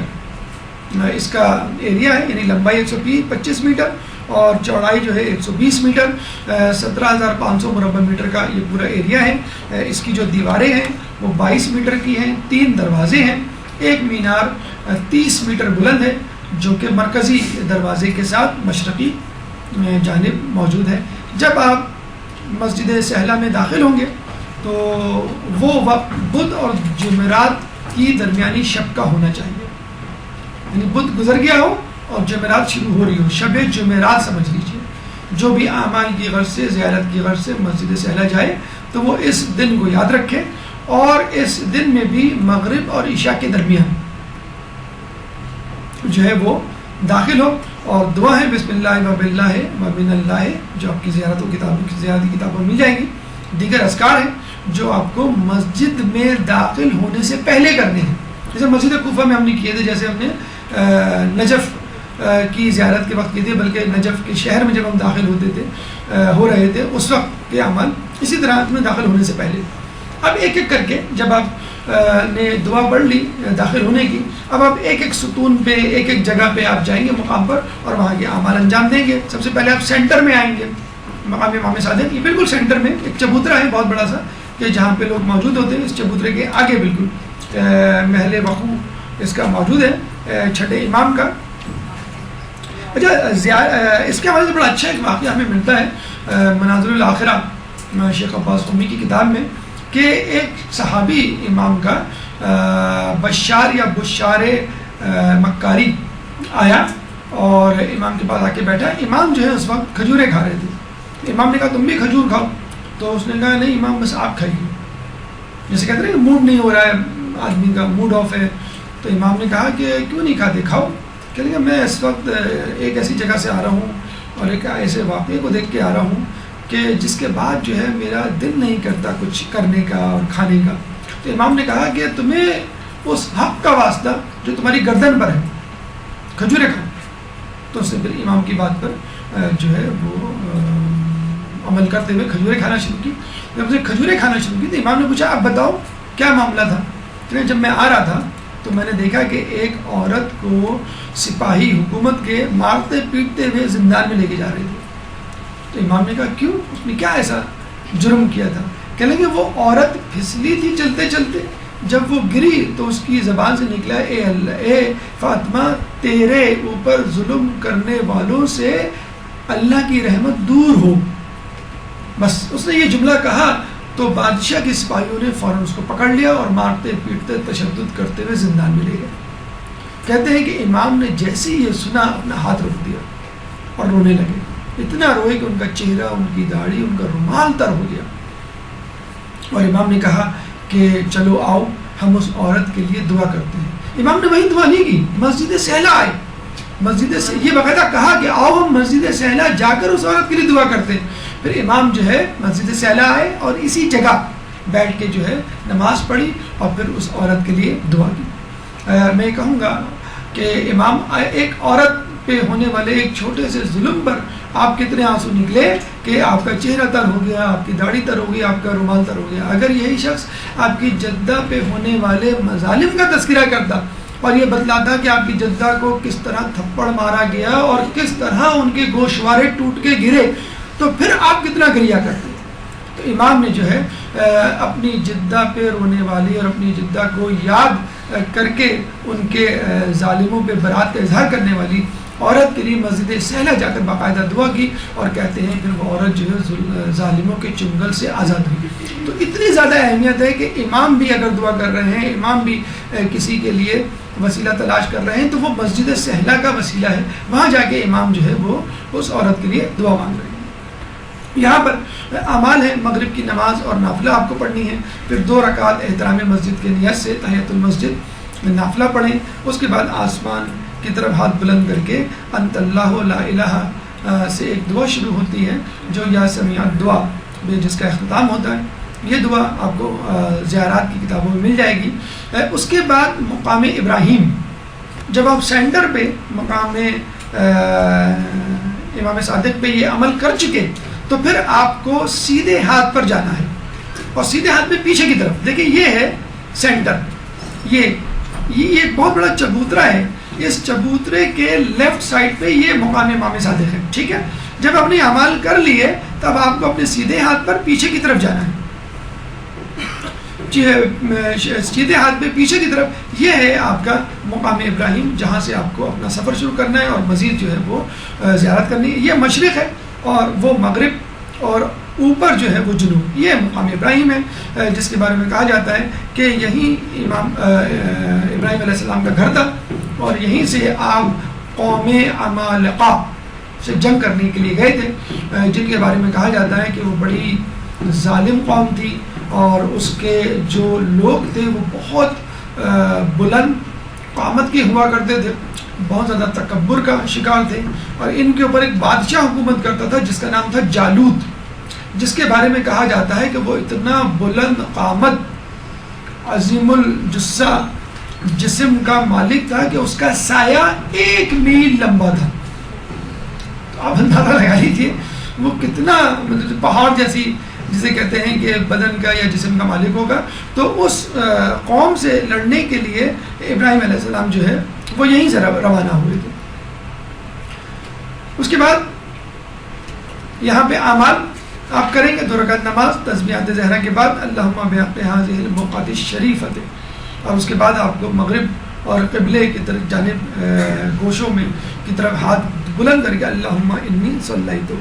اس کا ایریا ہے، یعنی لمبائی 125 میٹر اور چوڑائی جو ہے 120 میٹر. 17,500 مربع میٹر کا یہ پورا ایریا ہے. اس کی جو دیواریں ہیں وہ 22 میٹر کی ہیں. 3 دروازے ہیں. ایک مینار 30 میٹر بلند ہے جو کہ مرکزی دروازے کے ساتھ مشرقی جانب موجود ہے. جب آپ مسجد سہلہ میں داخل ہوں گے تو وہ وقت بدھ اور جمعرات کی درمیانی شب کا ہونا چاہیے، یعنی بدھ گزر گیا ہو اور جمعرات شروع ہو رہی ہو، شب جمعرات سمجھ لیجیے. جو بھی اعمال کی غرض سے زیارت کی غرض سے مسجد سہلہ جائے تو وہ اس دن کو یاد رکھے، اور اس دن میں بھی مغرب اور عشاء کے درمیان جو ہے وہ داخل ہو. اور دعا ہے بسم اللہ و باللہ و من اللہ جو آپ کی زیارتی کتابوں میں مل جائے گی. دیگر اذکار ہیں جو آپ کو مسجد میں داخل ہونے سے پہلے کرنے ہیں. جیسے مسجد کوفہ میں ہم نے کیے تھے، جیسے ہم نے نجف کی زیارت کے وقت کی تھی، بلکہ نجف کے شہر میں جب ہم داخل ہو رہے تھے اس وقت کے عمل اسی طرح میں داخل ہونے سے پہلے. اب ایک ایک کر کے جب آپ نے دعا پڑھ لی داخل ہونے کی، اب آپ ایک ایک ستون پہ ایک ایک جگہ پہ آپ جائیں گے مقام پر اور وہاں کے اعمال انجام دیں گے. سب سے پہلے آپ سینٹر میں آئیں گے مقام امام صادق. یہ بالکل سینٹر میں ایک چبوترا ہے بہت بڑا سا کہ جہاں پہ لوگ موجود ہوتے ہیں. اس چبوترے کے آگے بالکل محل وقوع اس کا موجود ہے چھٹے امام کا. اچھا اس کے حوالے سے بڑا اچھا ایک واقعہ ہمیں ملتا ہے مناظر الآخرہ شیخ عباس قمی کی کتاب میں کہ ایک صحابی امام کا بشار یا بشار مکاری آیا اور امام کے پاس آ کے بیٹھا. امام جو ہے اس وقت کھجوریں کھا رہے تھے. امام نے کہا تم بھی کھجور کھاؤ، تو اس نے کہا نہیں امام بس آپ کھائیے. جیسے کہتے ہیں کہ موڈ نہیں ہو رہا ہے آدمی کا، موڈ آف ہے. تو امام نے کہا کہ کیوں نہیں کھاتے، کھاؤ. کہنے لگا میں اس وقت ایک ایسی جگہ سے آ رہا ہوں اور ایک ایسے واقعے کو دیکھ کے آ رہا ہوں کہ جس کے بعد جو ہے میرا دل نہیں کرتا کچھ کرنے کا اور کھانے کا. تو امام نے کہا کہ تمہیں اس حق کا واسطہ جو تمہاری گردن پر ہے کھجوریں کھاؤ. تو اس نے پھر امام کی بات پر جو ہے وہ عمل کرتے ہوئے کھجوریں کھانا شروع کی. جب اسے کھجوریں کھانا شروع کی تو امام نے پوچھا اب بتاؤ کیا معاملہ تھا. جب میں آ رہا تھا تو میں نے دیکھا کہ ایک عورت کو سپاہی حکومت کے مارتے پیٹتے ہوئے زندان میں لے کے جا رہے تھے. تو امام نے کہا کیوں، اس نے کیا ایسا جرم کیا تھا. کہنے لگے وہ عورت پھسلی تھی چلتے چلتے، جب وہ گری تو اس کی زبان سے نکلا اے اللہ اے فاطمہ تیرے اوپر ظلم کرنے والوں سے اللہ کی رحمت دور ہو. بس اس نے یہ جملہ کہا تو بادشاہ کے سپاہیوں نے فوراً اس کو پکڑ لیا اور مارتے پیٹتے تشدد کرتے ہوئے زندان میں لے گئے. کہتے ہیں کہ امام نے جیسے ہی یہ سنا اپنا ہاتھ رکھ دیا اور رونے لگے. اتنا روئے کہ ان کا چہرہ، ان کی داڑھی، ان کا رومال تر ہو گیا. اور امام نے کہا کہ چلو آؤ ہم اس عورت کے لیے دعا کرتے ہیں۔ امام نے وہی دعا نہیں کی، مسجد سہلا آئے، مسجد سے یہ باقاعدہ کہا کہ آؤ ہم مسجد سہلا جا کر اس عورت کے لیے دعا کرتے ہیں۔ پھر امام جو ہے مسجد سہلا آئے اور اسی جگہ بیٹھ کے جو ہے نماز پڑھی اور پھر اس عورت کے لیے دعا کی۔ میں کہوں گا کہ امام ایک عورت پہ ہونے والے ایک چھوٹے سے ظلم پر آپ کتنے آنسو نکلے کہ آپ کا چہرہ تر ہو گیا، آپ کی داڑھی تر ہو گئی، آپ کا رومال تر ہو گیا۔ اگر یہی شخص آپ کی جدہ پہ ہونے والے مظالم کا تذکرہ کرتا اور یہ بتلاتا کہ آپ کی جدہ کو کس طرح تھپڑ مارا گیا اور کس طرح ان کے گوشوارے ٹوٹ کے گرے، تو پھر آپ کتنا گریہ کرتے۔ تو امام نے جو ہے اپنی جدہ پہ رونے والی اور اپنی جدہ کو یاد کر کے ان کے ظالموں پہ برات کا اظہار کرنے والی عورت کے لیے مسجد سہلا جا کر باقاعدہ دعا کی، اور کہتے ہیں پھر وہ عورت جو ہے ظالموں کے چنگل سے آزاد ہوئی۔ تو اتنی زیادہ اہمیت ہے کہ امام بھی اگر دعا کر رہے ہیں، امام بھی کسی کے لیے وسیلہ تلاش کر رہے ہیں، تو وہ مسجد سہلا کا وسیلہ ہے، وہاں جا کے امام جو ہے وہ اس عورت کے لیے دعا مانگ رہے ہیں۔ یہاں پر اعمال ہے، مغرب کی نماز اور نافلہ آپ کو پڑھنی ہے، پھر 2 رکعت احترام مسجد کے نیت سے تحیۃ المسجد میں نافلہ پڑھیں، اس کے بعد آسمان کی طرف ہاتھ بلند کر کے انت اللہ لا الہ سے ایک دعا شروع ہوتی ہے جو یا سمیع الدعا جس کا اختتام ہوتا ہے۔ یہ دعا آپ کو زیارات کی کتابوں میں مل جائے گی۔ اس کے بعد مقام ابراہیم، جب آپ سینٹر پہ مقام امام صادق پہ یہ عمل کر چکے تو پھر آپ کو سیدھے ہاتھ پر جانا ہے، اور سیدھے ہاتھ پہ پیچھے کی طرف دیکھیں، یہ ہے سینٹر، یہ ایک بہت بڑا چبوترا ہے، اس چبوترے کے لیفٹ سائڈ پہ یہ مقام امام صادق ہے، ٹھیک ہے۔ جب اپنے اعمال کر لیے تب آپ کو اپنے سیدھے ہاتھ پر پیچھے کی طرف جانا ہے، سیدھے ہاتھ پہ پیچھے کی طرف، یہ ہے آپ کا مقام ابراہیم، جہاں سے آپ کو اپنا سفر شروع کرنا ہے اور مزید جو ہے وہ زیارت کرنی ہے۔ یہ مشرق ہے اور وہ مغرب، اور اوپر جو ہے وہ جنوب، یہ مقام ابراہیم ہے، جس کے بارے میں کہا جاتا ہے کہ یہیں امام ابراہیم علیہ السلام کا گھر تھا، اور یہیں سے آپ قوم عمالقہ سے جنگ کرنے کے لیے گئے تھے، جن کے بارے میں کہا جاتا ہے کہ وہ بڑی ظالم قوم تھی، اور اس کے جو لوگ تھے وہ بہت بلند قامت کے ہوا کرتے تھے، بہت زیادہ تکبر کا شکار تھے، اور ان کے اوپر ایک بادشاہ حکومت کرتا تھا جس کا نام تھا جالوت، جس کے بارے میں کہا جاتا ہے کہ وہ اتنا بلند قامت، عظیم الجثہ جسم کا مالک تھا کہ اس کا سایہ 1 میل لمبا تھا۔ تو آپ اندازہ لگا لیجیے وہ کتنا پہاڑ جیسی، جسے کہتے ہیں کہ بدن کا یا جسم کا مالک ہوگا۔ تو اس قوم سے لڑنے کے لیے ابراہیم علیہ السلام جو ہے وہ یہیں سے روانہ ہوئے تھے۔ اس کے بعد یہاں پہ اعمال آپ کریں گے، 2 رکعت نماز تسبیحات زہرا کے بعد اللہم بحق ہذہ البقعۃ الشریفۃ، اور اس کے بعد آپ کو مغرب اور قبلے کی طرف جانب گوشوں میں کی طرف ہاتھ بلند کر کے اللہم انی صلیت۔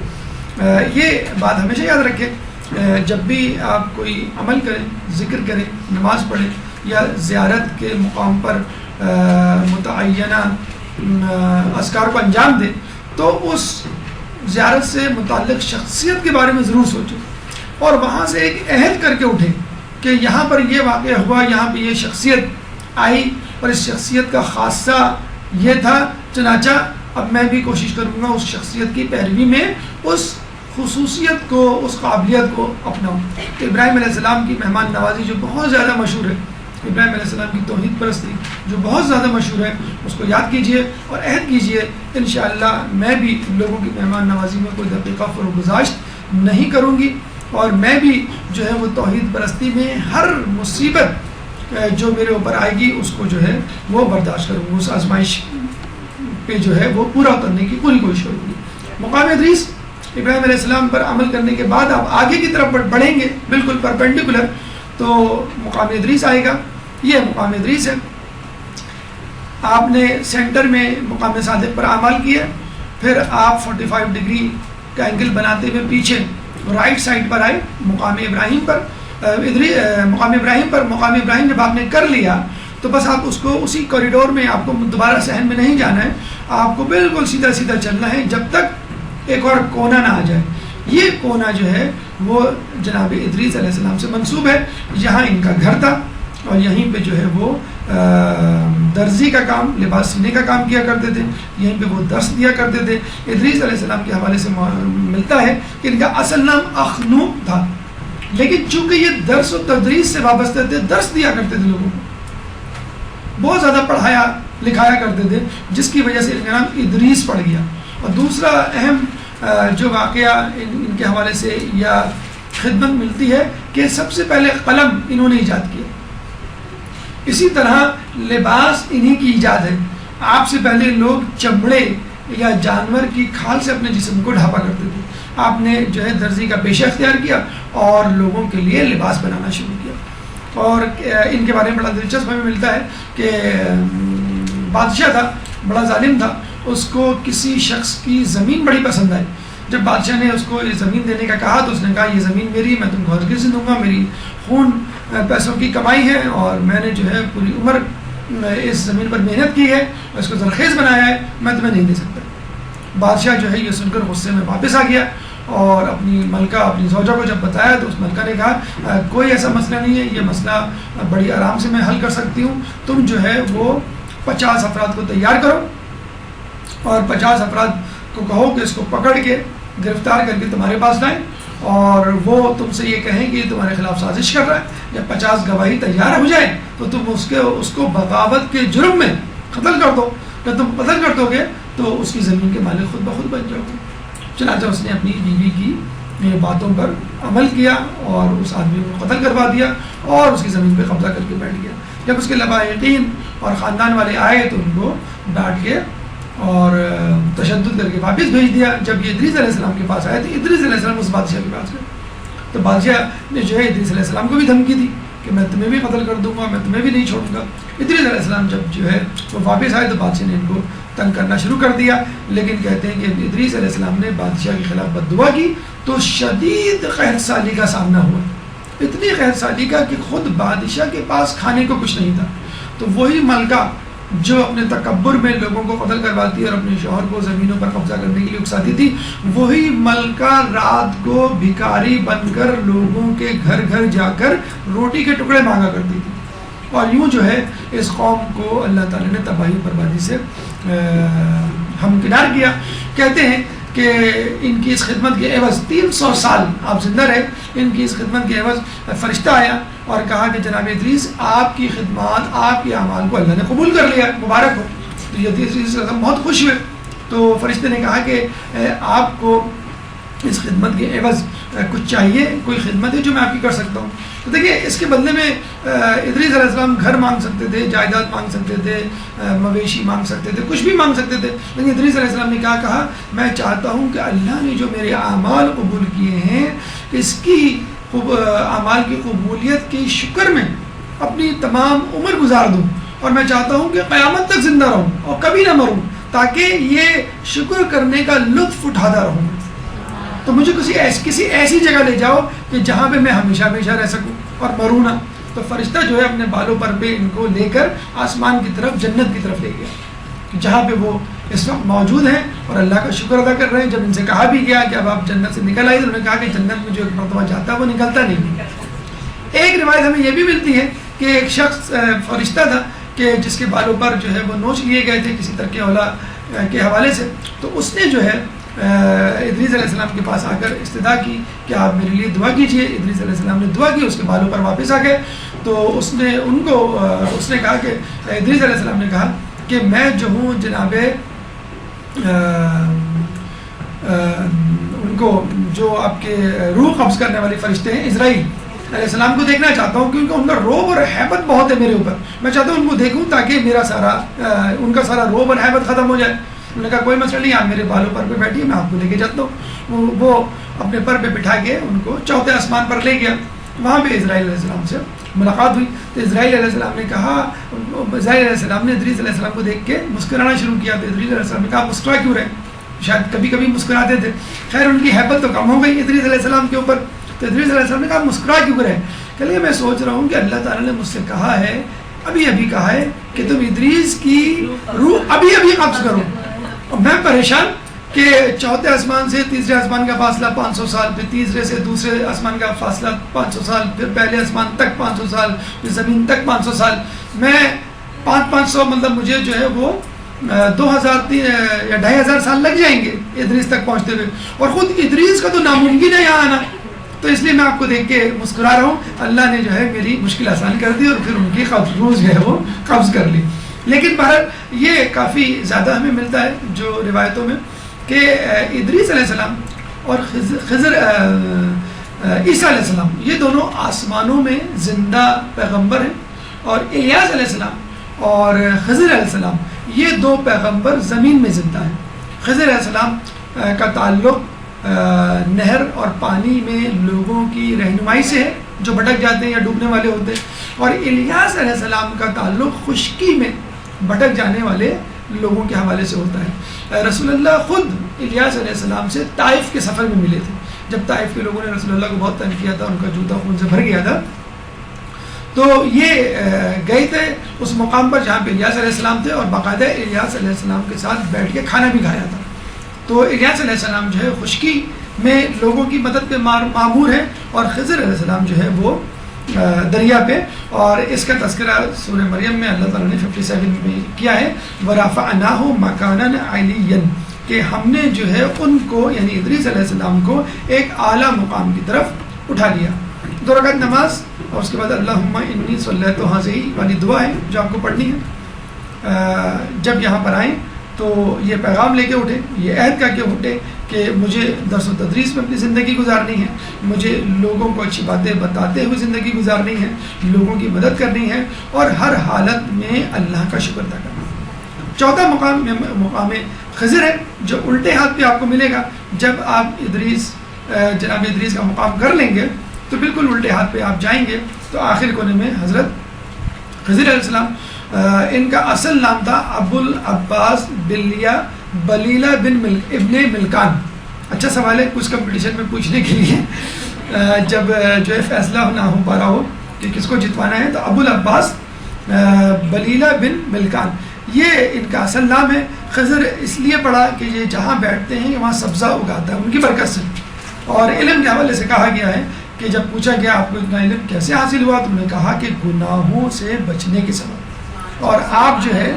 یہ بات ہمیشہ یاد رکھیں، جب بھی آپ کوئی عمل کریں، ذکر کریں، نماز پڑھیں یا زیارت کے مقام پر متعینہ اذکار کو انجام دیں، تو اس زیارت سے متعلق شخصیت کے بارے میں ضرور سوچیں، اور وہاں سے ایک عہد کر کے اٹھیں کہ یہاں پر یہ واقعہ ہوا، یہاں پہ یہ شخصیت آئی اور اس شخصیت کا خاصہ یہ تھا، چنانچہ اب میں بھی کوشش کروں گا اس شخصیت کی پیروی میں اس خصوصیت کو، اس قابلیت کو اپناؤں۔ تو ابراہیم علیہ السلام کی مہمان نوازی جو بہت زیادہ مشہور ہے، ابراہیم علیہ السلام کی توحید پرستی جو بہت زیادہ مشہور ہے، اس کو یاد کیجئے اور عہد کیجئے انشاءاللہ میں بھی لوگوں کی مہمان نوازی میں کوئی دقیقہ فروگزاشت نہیں کروں گی، اور میں بھی جو ہے وہ توحید پرستی میں ہر مصیبت جو میرے اوپر آئے گی اس کو جو ہے وہ برداشت کروں گا، اس آزمائش پہ جو ہے وہ پورا کرنے کی پوری کوشش کروں گی۔ مقام ادریس، ابراہیم علیہ السلام پر عمل کرنے کے بعد آپ آگے کی طرف بڑھیں گے بالکل پرپینڈیکولر، تو مقام ادریس آئے گا۔ یہ مقام ادریس ہے، آپ نے سینٹر میں مقام صادق پر عمل کیا، پھر آپ 45 ڈگری کا اینگل بناتے ہوئے پیچھے رائٹ سائڈ پر آئے مقام ابراہیم پر، مقام ابراہیم جب آپ نے کر لیا تو بس آپ اس کو اسی کوریڈور میں، آپ کو دوبارہ صحن میں نہیں جانا ہے، آپ کو بالکل سیدھا سیدھا چلنا ہے جب تک ایک اور کونا نہ آ جائے۔ یہ کونا جو ہے وہ جناب ادریس علیہ السلام سے منسوب ہے، یہاں ان کا گھر تھا، اور یہیں پہ جو ہے وہ درزی کا کام، لباس سینے کا کام کیا کرتے تھے، یہیں پہ وہ درس دیا کرتے تھے۔ ادریس علیہ السلام کے حوالے سے ملتا ہے کہ ان کا اصل نام اخنوق تھا، لیکن چونکہ یہ درس و تدریس سے وابستہ تھے، درس دیا کرتے تھے لوگوں کو، بہت زیادہ پڑھایا لکھایا کرتے تھے، جس کی وجہ سے ان کا نام ادریس پڑ گیا۔ اور دوسرا اہم جو واقعہ ان کے حوالے سے یا خدمت ملتی ہے کہ سب سے پہلے قلم انہوں نے ایجاد کیا۔ اسی طرح لباس انہی کی ایجاد ہے۔ آپ سے پہلے لوگ چمڑے یا جانور کی کھال سے اپنے جسم کو ڈھانپا کرتے تھے، آپ نے جو ہے درزی کا پیشہ اختیار کیا اور لوگوں کے لیے لباس بنانا شروع کیا۔ اور ان کے بارے میں بڑا دلچسپ ہمیں ملتا ہے کہ بادشاہ تھا، بڑا ظالم تھا، اس کو کسی شخص کی زمین بڑی پسند آئی۔ جب بادشاہ نے اس کو یہ زمین دینے کا کہا تو اس نے کہا یہ زمین میری، میں تم کو ہرگز نہیں دوں گا، میری خون پیسوں کی کمائی ہے اور میں نے جو ہے پوری عمر اس زمین پر محنت کی ہے اور اس کو زرخیز بنایا ہے، میں تمہیں نہیں دے سکتا۔ بادشاہ جو ہے یہ سن کر غصے میں واپس آ گیا اور اپنی ملکہ اپنی زوجہ کو جب بتایا تو اس ملکہ نے کہا کوئی ایسا مسئلہ نہیں ہے، یہ مسئلہ بڑی آرام سے میں حل کر سکتی ہوں، تم جو ہے وہ 50 افراد کو تیار کرو اور 50 افراد کو کہو کہ اس کو پکڑ کے گرفتار کر کے تمہارے پاس لائیں اور وہ تم سے یہ کہیں کہ تمہارے خلاف سازش کر رہا ہے۔ جب 50 گواہی تیار ہو جائے تو تم اس کو بغاوت کے جرم میں قتل کر دو، جب تم قتل کر دو گے تو اس کی زمین کے مالک خود بخود بن جاؤ گے۔ چنانچہ اس نے اپنی بیوی کی باتوں پر عمل کیا اور اس آدمی کو قتل کروا دیا اور اس کی زمین پہ قبضہ کر کے بیٹھ گیا۔ جب اس کے لبائقین اور خاندان والے آئے تو ان کو ڈانٹ کے اور تشدد کر کے واپس بھیج دیا۔ جب یہ ادریس علیہ السلام کے پاس آئے تو ادریس علیہ السلام اس بادشاہ کے پاس گئے تو بادشاہ نے جو ہے ادریس علیہ السلام کو بھی دھمکی دی کہ میں تمہیں بھی قتل کر دوں گا، میں تمہیں بھی نہیں چھوڑوں گا۔ ادریس علیہ السلام جب جو ہے وہ واپس آئے تو بادشاہ نے ان کو تنگ کرنا شروع کر دیا، لیکن کہتے ہیں کہ ادریس علیہ السلام نے بادشاہ کے خلاف بد دعا کی تو شدید قحط سالی کا سامنا ہوا، اتنی قحط سالی کا کہ خود بادشاہ کے پاس کھانے کو کچھ نہیں تھا۔ تو وہی ملکہ جو اپنے تکبر میں لوگوں کو قتل کرواتی اور اپنے شوہر کو زمینوں پر قبضہ کرنے کے لیے اکساتی تھی، وہی ملکہ رات کو بھکاری بن کر لوگوں کے گھر گھر جا کر روٹی کے ٹکڑے مانگا کرتی تھی۔ اور یوں جو ہے اس قوم کو اللہ تعالیٰ نے تباہی بربادی سے ہمکنار کیا۔ کہتے ہیں کہ ان کی اس خدمت کے عوض 300 سال آپ زندہ رہے، ان کی اس خدمت کے عوض فرشتہ آیا اور کہا کہ جناب ادریس آپ کی خدمات آپ کے اعمال کو اللہ نے قبول کر لیا، مبارک ہو۔ تو یہ ادریس بہت خوش ہوئے، تو فرشتے نے کہا کہ آپ کو اس خدمت کے عوض کچھ چاہیے، کوئی خدمت ہے جو میں آپ کی کر سکتا ہوں؟ تو دیکھیے اس کے بدلے میں ادریس علیہ السلام گھر مانگ سکتے تھے، جائیداد مانگ سکتے تھے، مویشی مانگ سکتے تھے، کچھ بھی مانگ سکتے تھے، لیکن ادریس علیہ السلام نے کیا کہا؟ میں چاہتا ہوں کہ اللہ نے جو میرے اعمال قبول کیے ہیں اس کی اعمال کی قبولیت کے شکر میں اپنی تمام عمر گزار دوں، اور میں چاہتا ہوں کہ قیامت تک زندہ رہوں اور کبھی نہ مروں، تاکہ یہ شکر کرنے کا لطف اٹھاتا رہوں۔ تو مجھے کسی ایسی جگہ لے جاؤ کہ جہاں پہ میں ہمیشہ ہمیشہ رہ سکوں اور مروں نہ۔ تو فرشتہ جو ہے اپنے بالوں پر پہ ان کو لے کر آسمان کی طرف، جنت کی طرف لے گیا، جہاں پہ وہ اس وقت موجود ہیں اور اللہ کا شکر ادا کر رہے ہیں۔ جب ان سے کہا بھی گیا کہ اب آپ جنت سے نکل آئیے تو انہوں نے کہا کہ جنت میں جو ایک مرتبہ جاتا ہے وہ نکلتا نہیں۔ ایک روایت ہمیں یہ بھی ملتی ہے کہ ایک شخص فرشتہ تھا کہ جس کے بالوں پر جو ہے وہ نوچ لیے گئے تھے کسی ترک اولا کے حوالے سے، تو اس نے جو ہے ادریس علیہ السلام کے پاس آ کر استدعا کی کہ آپ میرے لیے دعا کیجئے۔ ادریس علیہ السلام نے دعا کی، اس کے بالوں پر واپس آ گئے۔ تو اس نے کہا کہ ادریس علیہ السلام نے کہا کہ میں جو ہوں جناب ان کو جو آپ کے روح قبض کرنے والے فرشتے ہیں اسرائیل علیہ السلام کو دیکھنا چاہتا ہوں، کیونکہ ان کا روب اور حیبت بہت ہے میرے اوپر، میں چاہتا ہوں ان کو دیکھوں تاکہ ان کا سارا روب اور حیبت ختم ہو جائے۔ انہوں نے کہا کوئی مسئلہ نہیں، آپ میرے بالوں پر پہ بیٹھیے، میں آپ کو لے کے جاتا ہوں۔ وہ اپنے پر پہ بٹھا کے ان کو چوتھے آسمان پر لے گیا، وہاں پہ اسرائیل علیہ السلام سے ملاقات ہوئی۔ تو اسرائیل علیہ السلام نے کہا، اسرائیل علیہ السلام نے ادریس علیہ السلام کو دیکھ کے مسکرانا شروع کیا۔ تو ادریس علیہ السلام نے کہا مسکرا کیوں رہے؟ شاید کبھی کبھی مسکراتے تھے، خیر ان کی حیبت تو کم ہو گئی ادریس علیہ السلام کے اوپر۔ تو ادریس علیہ السلام نے کہا مسکرا کیوں رہے؟ کہ میں سوچ رہا ہوں کہ اللہ تعالیٰ نے مجھ سے کہا ہے، ابھی کہا ہے کہ تم ادریس کی روح ابھی قبض کرو، اور میں پریشان کہ چوتھے آسمان سے تیسرے آسمان کا فاصلہ 500 سال، پھر تیسرے سے دوسرے آسمان کا فاصلہ 500 سال، پھر پہلے آسمان تک 500 سال، پھر زمین تک 500 سال. میں 500 مطلب مجھے جو ہے وہ 2000 یا 2500 سال لگ جائیں گے ادریس تک پہنچتے ہوئے. اور خود ادریس کا تو ناممکن ہے یہاں آنا. تو اس لیے میں آپ کو دیکھ کے مسکرا رہا ہوں. اللہ نے جو ہے میری مشکل آسان کر دی اور پھر ان کی روز جو ہے وہ قبض کر لی. لیکن بہرحال یہ کافی زیادہ ہمیں ملتا ہے جو روایتوں میں کہ ادریس علیہ السلام اور خضر عیسیٰ علیہ السلام یہ دونوں آسمانوں میں زندہ پیغمبر ہیں، اور الیاس علیہ السلام اور خضر علیہ السلام یہ دو پیغمبر زمین میں زندہ ہیں. خضر علیہ السلام کا تعلق نہر اور پانی میں لوگوں کی رہنمائی سے ہے جو بھٹک جاتے ہیں یا ڈوبنے والے ہوتے ہیں، اور الیاس علیہ السلام کا تعلق خشکی میں بھٹک جانے والے لوگوں کے حوالے سے ہوتا ہے. رسول اللہ خود الیاس علیہ السلام سے طائف کے سفر میں ملے تھے. جب طائف کے لوگوں نے رسول اللہ کو بہت تنگ کیا تھا، ان کا جوتا خون سے بھر گیا تھا، تو یہ گئے تھے اس مقام پر جہاں پہ الیاس علیہ السلام تھے، اور باقاعدہ الیاس علیہ السلام کے ساتھ بیٹھ کے کھانا بھی کھایا تھا. تو الیاس علیہ السلام جو ہے خشکی میں لوگوں کی مدد پہ معمور ہے، اور خضر علیہ السلام جو ہے وہ دریا پہ. اور اس کا تذکرہ سورہ مریم میں اللہ تعالیٰ نے 57 میں کیا ہے، وَرَفَعْنَاهُ مَكَانًا عَلِيًّا، کہ ہم نے جو ہے ان کو یعنی ادریس علیہ السلام کو ایک اعلیٰ مقام کی طرف اٹھا لیا. 2 رکعت نماز اور اس کے بعد اللہم انی صلیت حاضی والی دعا ہے جو آپ کو پڑھنی ہے. جب یہاں پر آئیں تو یہ پیغام لے کے اٹھے، یہ عہد کر کے اٹھے کہ مجھے درس و تدریس میں اپنی زندگی گزارنی ہے، مجھے لوگوں کو اچھی باتیں بتاتے ہوئے زندگی گزارنی ہے، لوگوں کی مدد کرنی ہے، اور ہر حالت میں اللہ کا شکر ادا کرنا. چوتھا مقام خضر ہے جو الٹے ہاتھ پہ آپ کو ملے گا. جب آپ جناب ادریس کا مقام کر لیں گے تو بالکل الٹے ہاتھ پہ آپ جائیں گے تو آخر کونے میں حضرت خضر علیہ السلام، ان کا اصل نام تھا ابو العباس بلیلہ بن ابن ملکان. اچھا سوال ہے، کچھ کمپٹیشن میں پوچھنے کے لیے جب جو ہے فیصلہ نہ ہو پا رہا ہو کہ کس کو جتوانا ہے، تو ابو العباس بلیلہ بن ملکان یہ ان کا اصل نام ہے. خضر اس لیے پڑھا کہ یہ جہاں بیٹھتے ہیں وہاں سبزہ اگاتا ہے ان کی برکت سے. اور علم کے حوالے سے کہا گیا ہے کہ جب پوچھا گیا آپ کو اتنا علم کیسے حاصل ہوا، تو انہوں نے کہا کہ گناہوں سے بچنے کے سبب. اور آپ جو ہے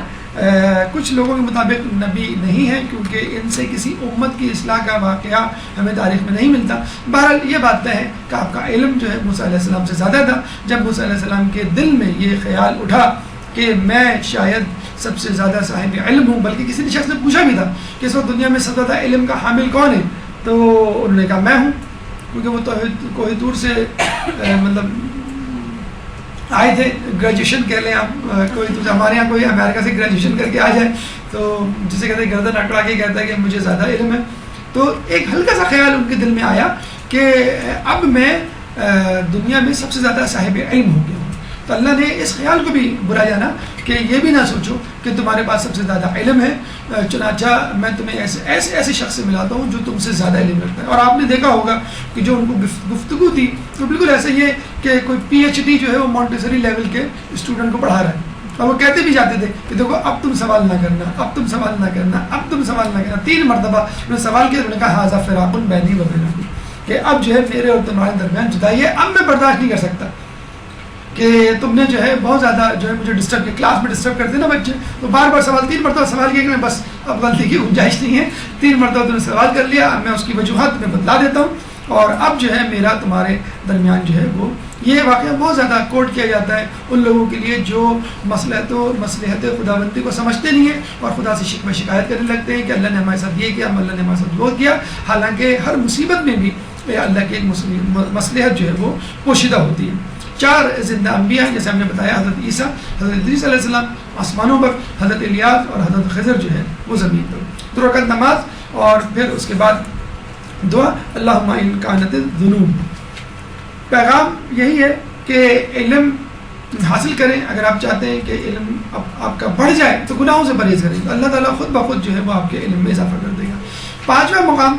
کچھ لوگوں کے مطابق نبی نہیں ہیں کیونکہ ان سے کسی امت کی اصلاح کا واقعہ ہمیں تاریخ میں نہیں ملتا. بہرحال یہ بات ہے کہ آپ کا علم جو ہے موسیٰ علیہ السلام سے زیادہ تھا. جب موسیٰ علیہ السلام کے دل میں یہ خیال اٹھا کہ میں شاید سب سے زیادہ صاحب علم ہوں، بلکہ کسی شخص نے پوچھا بھی تھا کہ اس وقت دنیا میں سب سے زیادہ علم کا حامل کون ہے، تو انہوں نے کہا میں ہوں، کیونکہ وہ کوہ طور سے مطلب آئے تھے. گریجویشن کہہ لیں آپ، کوئی تو ہمارے یہاں کوئی امریکہ سے گریجویشن کر کے آ جائے تو جسے کہتے ہیں گردن اکڑا کے کہتا ہے کہ مجھے زیادہ علم ہے. تو ایک ہلکا سا خیال ان کے دل میں آیا کہ اب میں دنیا میں سب سے زیادہ صاحب علم ہو گیا ہوں. تو اللہ نے اس خیال کو بھی برا جانا کہ یہ بھی نہ سوچو کہ تمہارے پاس سب سے زیادہ علم ہے، چنانچہ میں تمہیں ایسے شخص سے ملاتا ہوں جو تم سے زیادہ علم رکھتا ہے. اور آپ نے دیکھا ہوگا کہ جو ان کو گفتگو تھی تو بالکل ایسے ہی ہے کہ کوئی پی ایچ ڈی جو ہے وہ مونٹیسری لیول کے اسٹوڈنٹ کو پڑھا رہا ہے، اور وہ کہتے بھی جاتے تھے کہ دیکھو اب تم سوال نہ کرنا، اب تم سوال نہ کرنا، اب تم سوال نہ کرنا. 3 مرتبہ انہوں نے سوال کیا، انہوں نے کہا ھذا فراق بینی و بینکم، کہ اب جو ہے میرے اور تمہارے درمیان جدائی ہے، اب میں برداشت نہیں کر سکتا کہ تم نے جو ہے بہت زیادہ جو ہے مجھے ڈسٹرب کیا. کلاس میں ڈسٹرب کرتے نا بچے، تو بار بار سوال 3 مرتبہ سوال کیا کہ میں بس اب غلطی کی گنجائش نہیں ہے، 3 مرتبہ تم نے سوال کر لیا، اب میں اس کی وجوہات میں بدلا دیتا ہوں، اور اب جو ہے میرا تمہارے درمیان جو ہے وہ. یہ واقعہ بہت زیادہ کوٹ کیا جاتا ہے ان لوگوں کے لیے جو مصلحت خداوندی کو سمجھتے نہیں ہیں اور خدا سے شکوہ شکایت کرنے لگتے ہیں کہ اللہ نے ہمارے ساتھ یہ کیا، اللہ نے ہمارے ساتھ وہ کیا. حالانکہ ہر مصیبت میں بھی اللہ کی ایک مصلحت جو ہے وہ پوشیدہ ہوتی ہے. 4 زندہ انبیاء ہیں جیسے ہم نے بتایا، حضرت عیسیٰ، حضرت ادریس علیہ السلام آسمانوں پر، حضرت الیاس اور حضرت خضر جو ہے وہ زمین پر. 2 رکعت نماز اور پھر اس کے بعد دعا اللہم ان کانت الذنوب. پیغام یہی ہے کہ علم حاصل کریں. اگر آپ چاہتے ہیں کہ علم آپ کا بڑھ جائے تو گناہوں سے پرہیز کریں، تو اللہ تعالیٰ خود بخود جو ہے وہ آپ کے علم میں اضافہ کر دے گا. 5واں مقام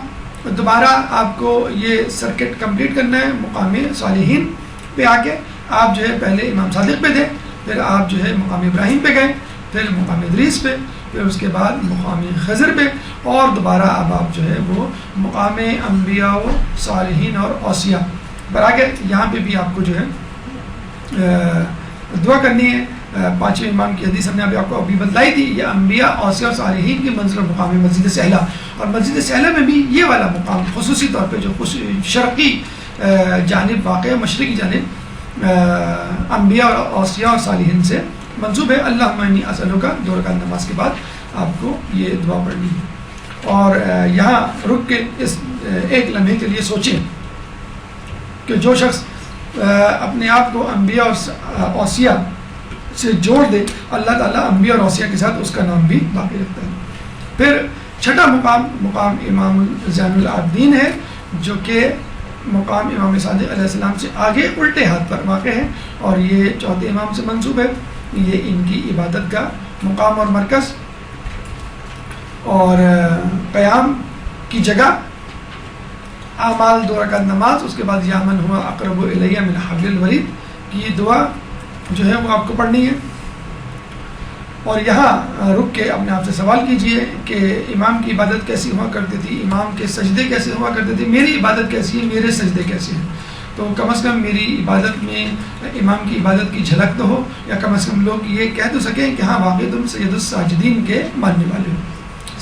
دوبارہ آپ کو یہ سرکٹ کمپلیٹ کرنا ہے. مقام صالحین پہ آ کے آپ جو ہے پہلے امام صادق پہ تھے، پھر آپ جو ہے مقام ابراہیم پہ گئے، پھر مقام ادریس پہ، پھر اس کے بعد مقام خضر پہ، اور دوبارہ اب آپ جو ہے وہ مقام انبیاء و صالحین اور اوصیاء پر آگے یہاں پہ بھی آپ کو جو ہے دعا کرنی ہے. پانچویں امام کی حدیث ہم نے آپ کو ابھی بتلائی تھی. یہ انبیاء اوصیاء اور صالحین کی منزل مقام مسجد سہلہ, اور مسجد سہلہ میں بھی یہ والا مقام خصوصی طور پہ جو شرقی جانب واقع مشرقی جانب انبیاء اور اوصیاء اور صالحین سے منسوب ہے. اللہم انی اسألک کا 2 رکعت نماز کے بعد آپ کو یہ دعا پڑھنی ہے. اور یہاں رک کے اس ایک لمحے کے لیے سوچیں کہ جو شخص اپنے آپ کو انبیاء اور اوصیاء سے جوڑ دے, اللہ تعالیٰ انبیاء اور اوصیاء کے ساتھ اس کا نام بھی باقی رکھتا ہے. پھر چھٹا مقام امام زین العابدین ہے, جو کہ مقام امام صادق علیہ السلام سے آگے الٹے ہاتھ پر واقع ہے, اور یہ چوتھے امام سے منسوب ہے. یہ ان کی عبادت کا مقام اور مرکز اور قیام کی جگہ, اعمال 2 رکعت نماز, اس کے بعد یا من ہوا اقرب الیہ من حبل الورید کی یہ دعا جو ہے وہ آپ کو پڑھنی ہے. اور یہاں رک کے اپنے آپ سے سوال کیجئے کہ امام کی عبادت کیسی ہوا کرتی تھی, امام کے سجدے کیسے ہوا کرتے تھے, میری عبادت کیسی ہے, میرے سجدے کیسے ہیں. تو کم از کم میری عبادت میں امام کی عبادت کی جھلک تو ہو, یا کم از کم لوگ یہ کہہ تو سکیں کہ ہاں واقعی تم سید الساجدین کے ماننے والے ہو.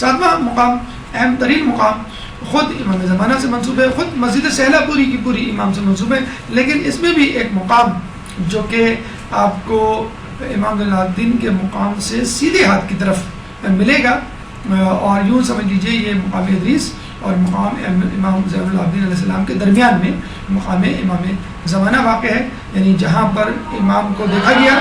7واں مقام, اہم ترین مقام, خود امام زمانہ سے منسوب ہے, خود مسجد سہلہ پوری کی پوری امام سے منسوب ہے, لیکن اس میں بھی ایک مقام جو کہ آپ کو امام زین العابدین کے مقام سے سیدھے ہاتھ کی طرف ملے گا, اور یوں سمجھ لیجئے یہ مقام ادریس اور مقام امام زین العابدین علیہ السلام کے درمیان میں مقام امام زمانہ واقع ہے, یعنی جہاں پر امام کو دیکھا گیا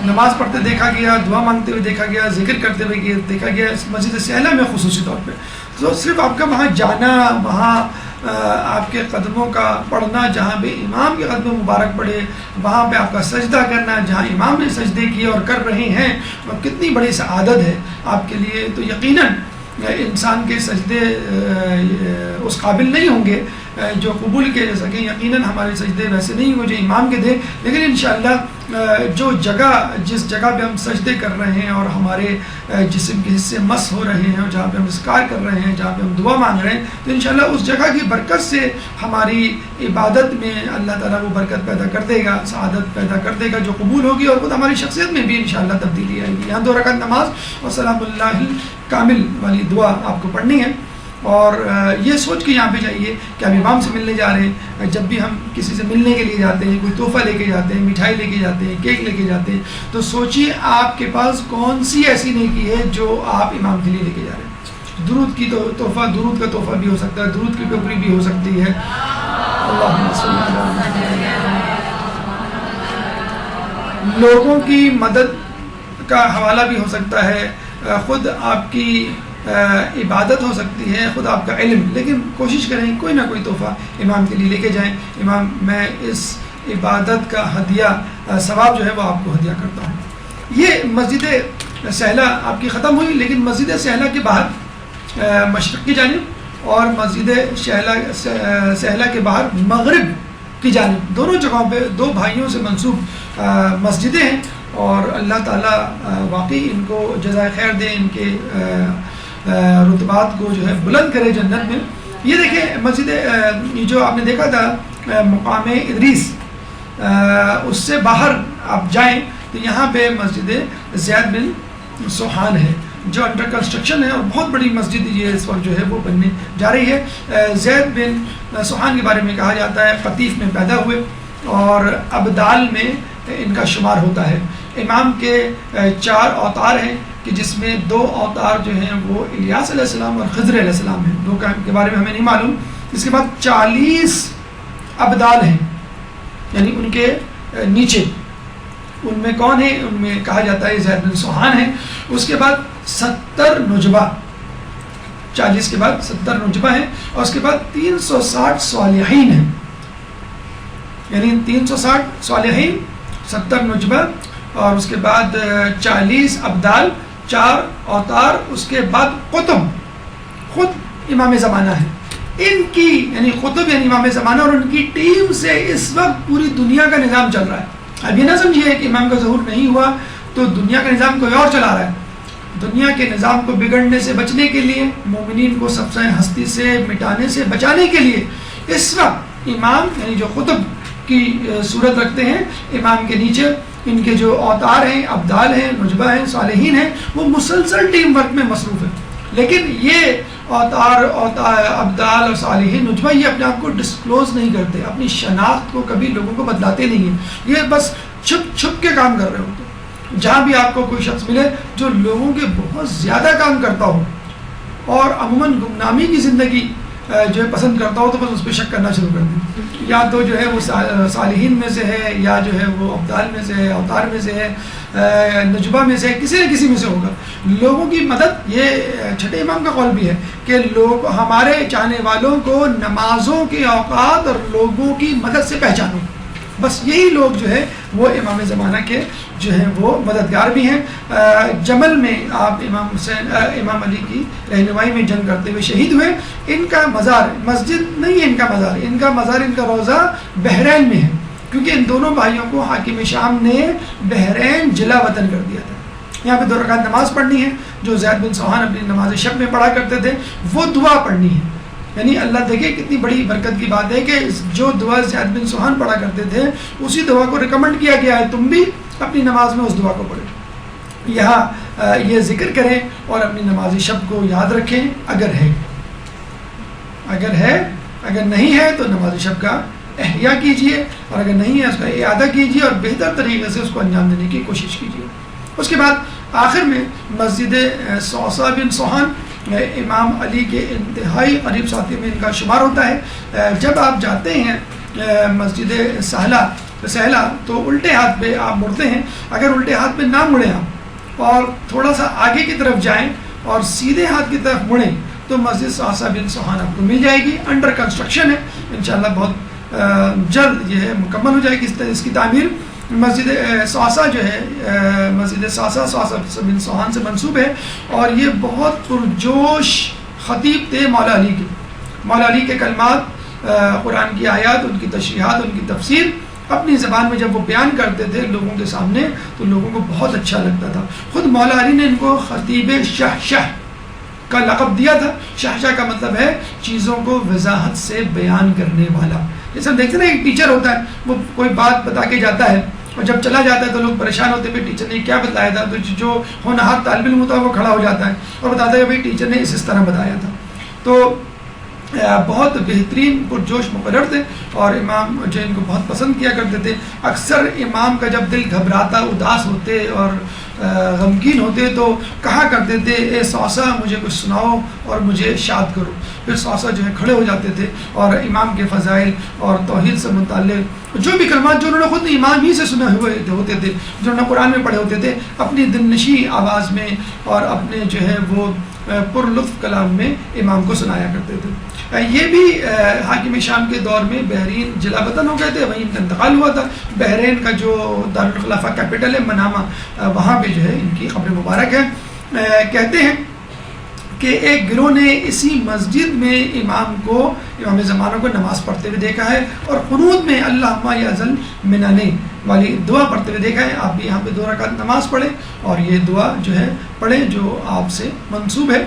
نماز پڑھتے دیکھا گیا, دعا مانگتے ہوئے دیکھا گیا, ذکر کرتے ہوئے دیکھا گیا, اس مسجد سہلہ میں خصوصی طور پہ. تو صرف آپ کا وہاں جانا, وہاں آپ کے قدموں کا پڑھنا, جہاں پہ امام کے قدم مبارک پڑے, وہاں پہ آپ کا سجدہ کرنا جہاں امام نے سجدے کیے اور کر رہے ہیں, اور کتنی بڑی سعادت ہے آپ کے لیے. تو یقیناً انسان کے سجدے اس قابل نہیں ہوں گے جو قبول کیے جا سکیں, یقیناً ہمارے سجدے ویسے نہیں ہوں جو امام کے تھے, لیکن انشاءاللہ جو جس جگہ پہ ہم سجدے کر رہے ہیں اور ہمارے جسم کے حصے مس ہو رہے ہیں, اور جہاں پہ ہم اذکار کر رہے ہیں, جہاں پہ ہم دعا مانگ رہے ہیں, تو انشاءاللہ اس جگہ کی برکت سے ہماری عبادت میں اللہ تعالیٰ وہ برکت پیدا کر دے گا, سعادت پیدا کر دے گا جو قبول ہوگی, اور خود ہماری شخصیت میں بھی انشاءاللہ تبدیلی آئے گی. یہاں 2 رکعت نماز اور سلام اللہ کامل والی دعا آپ کو پڑھنی ہے. اور یہ سوچ کے یہاں پہ جائیے کہ ہم امام سے ملنے جا رہے ہیں. جب بھی ہم کسی سے ملنے کے لیے جاتے ہیں, کوئی تحفہ لے کے جاتے ہیں, مٹھائی لے کے جاتے ہیں, کیک لے کے جاتے ہیں, تو سوچیے آپ کے پاس کون سی ایسی نیکی ہے جو آپ امام کے لیے لے کے جا رہے ہیں. درود کی تحفہ, درود کا تحفہ بھی ہو سکتا ہے, درود کی ٹوکری بھی ہو سکتی ہے. اللہم صلی اللہ علیہ وسلم. لوگوں کی مدد کا حوالہ بھی ہو سکتا ہے, خود آپ کی عبادت ہو سکتی ہے, خود آپ کا علم, لیکن کوشش کریں کوئی نہ کوئی تحفہ امام کے لیے لے کے جائیں. امام میں اس عبادت کا ہدیہ ثواب جو ہے وہ آپ کو ہدیہ کرتا ہوں. یہ مسجد سہلہ آپ کی ختم ہوئی, لیکن مسجد سہلہ کے باہر مشرق کی جانب اور مسجد سہلہ کے باہر مغرب کی جانب, دونوں جگہوں پہ 2 بھائیوں سے منسوب مسجدیں ہیں, اور اللہ تعالیٰ واقعی ان کو جزائے خیر دے, ان کے رتبات کو جو ہے بلند کرے جنت میں. یہ دیکھیں مسجد جو آپ نے دیکھا تھا مقام ادریس, اس سے باہر آپ جائیں تو یہاں پہ مسجد زید بن سوحان ہے جو انڈر کنسٹرکشن ہے, اور بہت بڑی مسجد یہ اس وقت جو ہے وہ بننے جا رہی ہے. زید بن سوحان کے بارے میں کہا جاتا ہے قطیف میں پیدا ہوئے, اور ابدال میں ان کا شمار ہوتا ہے. امام کے 4 اوتار ہیں کہ جس میں 2 اوتار جو ہیں وہ الیاس علیہ السلام اور خضر علیہ السلام ہیں, 2 کے بارے میں ہمیں نہیں معلوم. اس کے بعد 40 ابدال ہیں, یعنی ان کے نیچے, ان میں کون ہیں, ان میں کہا جاتا ہے زید بن سوحان ہیں. اس کے بعد 70 نجبہ, 40 کے بعد 70 نجبہ ہیں, اور اس کے بعد 360 صالحین ہیں, یعنی 360 صالحین, 70 نجبہ, اور اس کے بعد 40 ابدال, 4 اوتار, اس کے بعد قطب, خود امام زمانہ ہے. ان کی یعنی قطب یعنی امام زمانہ اور ان کی ٹیم سے اس وقت پوری دنیا کا نظام چل رہا ہے. اب یہ نہ سمجھیے کہ امام کا ظہور نہیں ہوا تو دنیا کا نظام کوئی اور چلا رہا ہے. دنیا کے نظام کو بگڑنے سے بچنے کے لیے، مومنین کو سب سے ہستی سے مٹانے سے بچانے کے لیے اس وقت امام یعنی جو قطب کی صورت رکھتے ہیں، امام کے نیچے ان کے جو اوتار ہیں، ابدال ہیں، نجبہ ہیں، صالحین ہیں، وہ مسلسل ٹیم ورک میں مصروف ہیں. لیکن یہ اوتار ابدال اور صالحین نجبہ یہ اپنے آپ کو ڈسکلوز نہیں کرتے، اپنی شناخت کو کبھی لوگوں کو بتلاتے نہیں ہیں. یہ بس چھپ چھپ کے کام کر رہے ہوتے ہیں. جہاں بھی آپ کو کوئی شخص ملے جو لوگوں کے بہت زیادہ کام کرتا ہو اور عموماً گمنامی کی زندگی جو ہے پسند کرتا ہو، تو بس اس پہ شک کرنا شروع کر دیں. یا تو جو ہے وہ صالحین میں سے ہے، یا جو ہے وہ ابدال میں سے ہے، اوتار میں سے ہے، نجبہ میں سے ہے، کسی نہ کسی میں سے ہوگا. لوگوں کی مدد، یہ چھٹے امام کا قول بھی ہے کہ لوگ ہمارے چاہنے والوں کو نمازوں کے اوقات اور لوگوں کی مدد سے پہچانو. بس یہی لوگ جو ہے وہ امام زمانہ کے جو ہیں وہ مددگار بھی ہیں. جمل میں آپ امام علی کی رہنمائی میں جنگ کرتے ہوئے شہید ہوئے. ان کا مزار مسجد نہیں ہے، ان کا مزار ان کا روضہ بحرین میں ہے، کیونکہ ان دونوں بھائیوں کو حاکم شام نے بحرین جلا وطن کر دیا تھا. یہاں پہ 2 رکعت نماز پڑھنی ہے جو زید بن سوحان اپنی نماز شب میں پڑھا کرتے تھے، وہ دعا پڑھنی ہے. یعنی اللہ دیکھے کتنی بڑی برکت کی بات ہے کہ جو دعا زید بن سوحان پڑھا کرتے تھے اسی دعا کو ریکمنڈ کیا گیا ہے تم بھی اپنی نماز میں اس دعا کو پڑھیں. یہاں یہ ذکر کریں اور اپنی نماز شب کو یاد رکھیں اگر ہے. اگر نہیں ہے تو نماز شب کا احیاء کیجئے، اور اگر نہیں ہے اس کا اعادہ کیجئے اور بہتر طریقے سے اس کو انجام دینے کی کوشش کیجئے. اس کے بعد آخر میں مسجد صوصہ بن سوحان امام علی کے انتہائی قریب ساتھی میں ان کا شمار ہوتا ہے. جب آپ جاتے ہیں مسجد سہلا تو الٹے ہاتھ پہ آپ مڑتے ہیں. اگر الٹے ہاتھ پہ نہ مڑیں آپ اور تھوڑا سا آگے کی طرف جائیں اور سیدھے ہاتھ کی طرف مڑیں تو مسجد صوصہ بن سوحان آپ کو مل جائے گی. انڈر کنسٹرکشن ہے، انشاءاللہ بہت جلد یہ مکمل ہو جائے گی اس کی تعمیر. مسجد صوصہ جو ہے مسجد صوصہ بن سوحان سے منسوب ہے، اور یہ بہت پرجوش خطیب تھے مولا علی کے. مولا علی کے کلمات، قرآن کی آیات، ان کی تشریحات، ان کی تفسیر اپنی زبان میں جب وہ بیان کرتے تھے لوگوں کے سامنے تو لوگوں کو بہت اچھا لگتا تھا. خود مولا علی نے ان کو خطیب شہشہ کا لقب دیا تھا. شہشہ کا مطلب ہے چیزوں کو وضاحت سے بیان کرنے والا. جیسے ہم دیکھتے ہیں نا ایک ٹیچر ہوتا ہے، وہ کوئی بات بتا کے جاتا ہے اور جب چلا جاتا ہے تو لوگ پریشان ہوتے ہیں ٹیچر نے کیا بتایا تھا. تو جو ہونہار طالب علم ہوتا ہے وہ کھڑا ہو جاتا ہے اور بتاتا ہے بھائی ٹیچر نے اس طرح بتایا تھا. تو بہت بہترین پرجوش مقرر تھے اور امام جو ان کو بہت پسند کیا کرتے تھے. اکثر امام کا جب دل گھبراتا، اداس ہوتے اور غمگین ہوتے تو کہا کرتے تھے اے صوصہ مجھے کچھ سناؤ اور مجھے شاد کرو. پھر صوصہ جو ہے کھڑے ہو جاتے تھے اور امام کے فضائل اور توحید سے متعلق جو بھی کلمات جو انہوں نے خود امام ہی سے سنے ہوئے ہوتے تھے، جو انہوں نے قرآن میں پڑھے ہوتے تھے، اپنی دل نشیں آواز میں اور اپنے جو ہے وہ پر لطف کلام میں امام کو سنایا کرتے تھے. یہ بھی حاکم شام کے دور میں بحرین جلا وطن ہو گئے تھے، وہیں ان کا انتقال ہوا تھا. بحرین کا جو دارالخلافہ کیپٹل ہے منامہ، وہاں پہ جو ہے ان کی قبر مبارک ہے. کہتے ہیں کہ ایک گروہ نے اسی مسجد میں امام زمانہ کو نماز پڑھتے ہوئے دیکھا ہے اور قنوت میں اللہم یا ذل منانے والی دعا پڑھتے ہوئے دیکھا ہے. آپ بھی یہاں پہ 2 رکعت نماز پڑھیں اور یہ دعا جو ہے پڑھیں جو آپ سے منسوب ہے.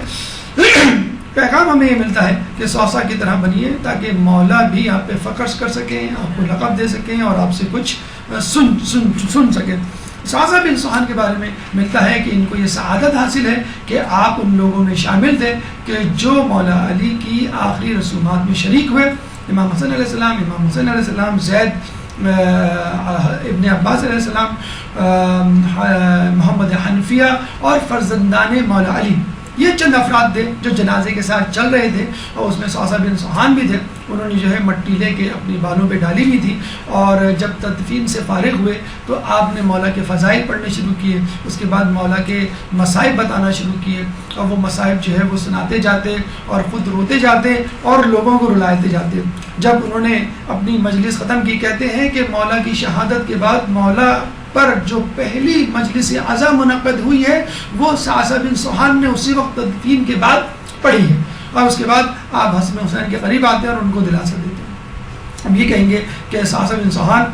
پیغام ہمیں یہ ملتا ہے کہ صوصہ کی طرح بنیے تاکہ مولا بھی آپ پہ فخر کر سکیں، آپ کو لقب دے سکیں اور آپ سے کچھ سن سکیں. صوصہ بن سوحان کے بارے میں ملتا ہے کہ ان کو یہ سعادت حاصل ہے کہ آپ ان لوگوں میں شامل تھے کہ جو مولا علی کی آخری رسومات میں شریک ہوئے. امام حسن علیہ السلام، امام حسین علیہ السلام، زید ابن عباس علیہ السلام، محمد حنفیہ اور فرزندان مولا علی، یہ چند افراد تھے جو جنازے کے ساتھ چل رہے تھے. اور اس میں صوصہ بن سوحان بھی تھے. انہوں نے جو ہے مٹی لے کے اپنی بالوں پہ ڈالی ہوئی تھی اور جب تدفین سے فارغ ہوئے تو آپ نے مولا کے فضائل پڑھنے شروع کیے. اس کے بعد مولا کے مصائب بتانا شروع کیے اور وہ مصائب جو ہے وہ سناتے جاتے اور خود روتے جاتے اور لوگوں کو رلاتے جاتے. جب انہوں نے اپنی مجلس ختم کی، کہتے ہیں کہ مولا کی شہادت کے بعد مولا پر جو پہلی مجلس عزا منعقد ہوئی ہے وہ صوصہ بن سوحان نے اسی وقت تدفین کے بعد پڑھی ہے. اور اس کے بعد آپ حسن حسین کے قریب آتے ہیں اور ان کو دلاسا دیتے ہیں. ہم یہ کہیں گے کہ صوصہ بن سوحان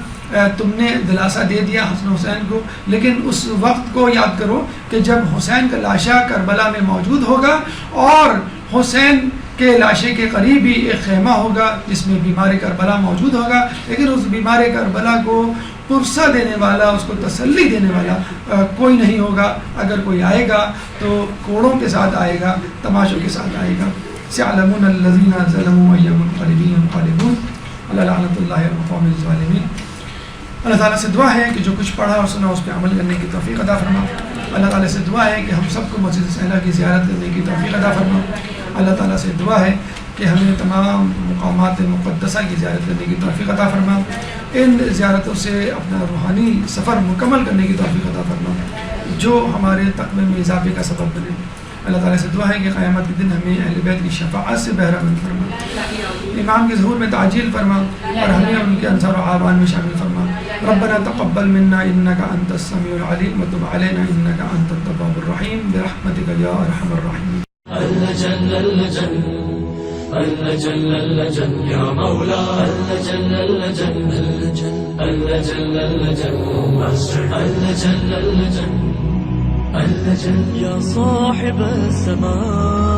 تم نے دلاسا دے دیا حسن حسین کو، لیکن اس وقت کو یاد کرو کہ جب حسین کا لاشا کربلا میں موجود ہوگا اور حسین کے لاشے کے قریب ہی ایک خیمہ ہوگا جس میں بیمار کربلا موجود ہوگا، لیکن اس بیمار کربلا کو پرسہ دینے والا، اس کو تسلی دینے والا کوئی نہیں ہوگا۔ اگر کوئی آئے گا تو کوڑوں کے ساتھ آئے گا، تماشوں کے ساتھ آئے گا۔ سيعلمون الذين ظلموا أي منقلب ينقلبون على لعنة الله والقوم الظالمين۔ اللہ تعالیٰ سے دعا ہے کہ جو کچھ پڑھا اور سنا اس پہ عمل کرنے کی توفیق عطا فرما۔ اللہ تعالیٰ سے دعا ہے کہ ہم سب کو مسجد صحرا کی زیارت کرنے کی توفیق عطا فرما۔ اللہ تعالیٰ سے دعا ہے کہ ہمیں تمام مقامات مقدسہ کی زیارت کرنے کی توفیق عطا فرما، ان زیارتوں سے اپنا روحانی سفر مکمل کرنے کی توفیق عطا فرما جو ہمارے تقوی میں اضافے کا سبب بنے۔ اللہ تعالیٰ سے دعا ہے کہ قیامت کے دن ہمیں اہل بیت کی شفاعت سے بہرہ مند فرما، امام کے ظہور میں تعجیل فرما اور ہمیں ان کے انصار و اعوان میں شامل فرما۔ ربنا تقبل منا انك انت السميع العليم وتب علينا انك انت التواب الرحيم برحمتك يا ارحم الراحمين۔ اللجن اللجن اللجن اللجن يا مولا اللجن اللجن اللجن اللجن اللجن اللجن اللجن يا صاحب السماء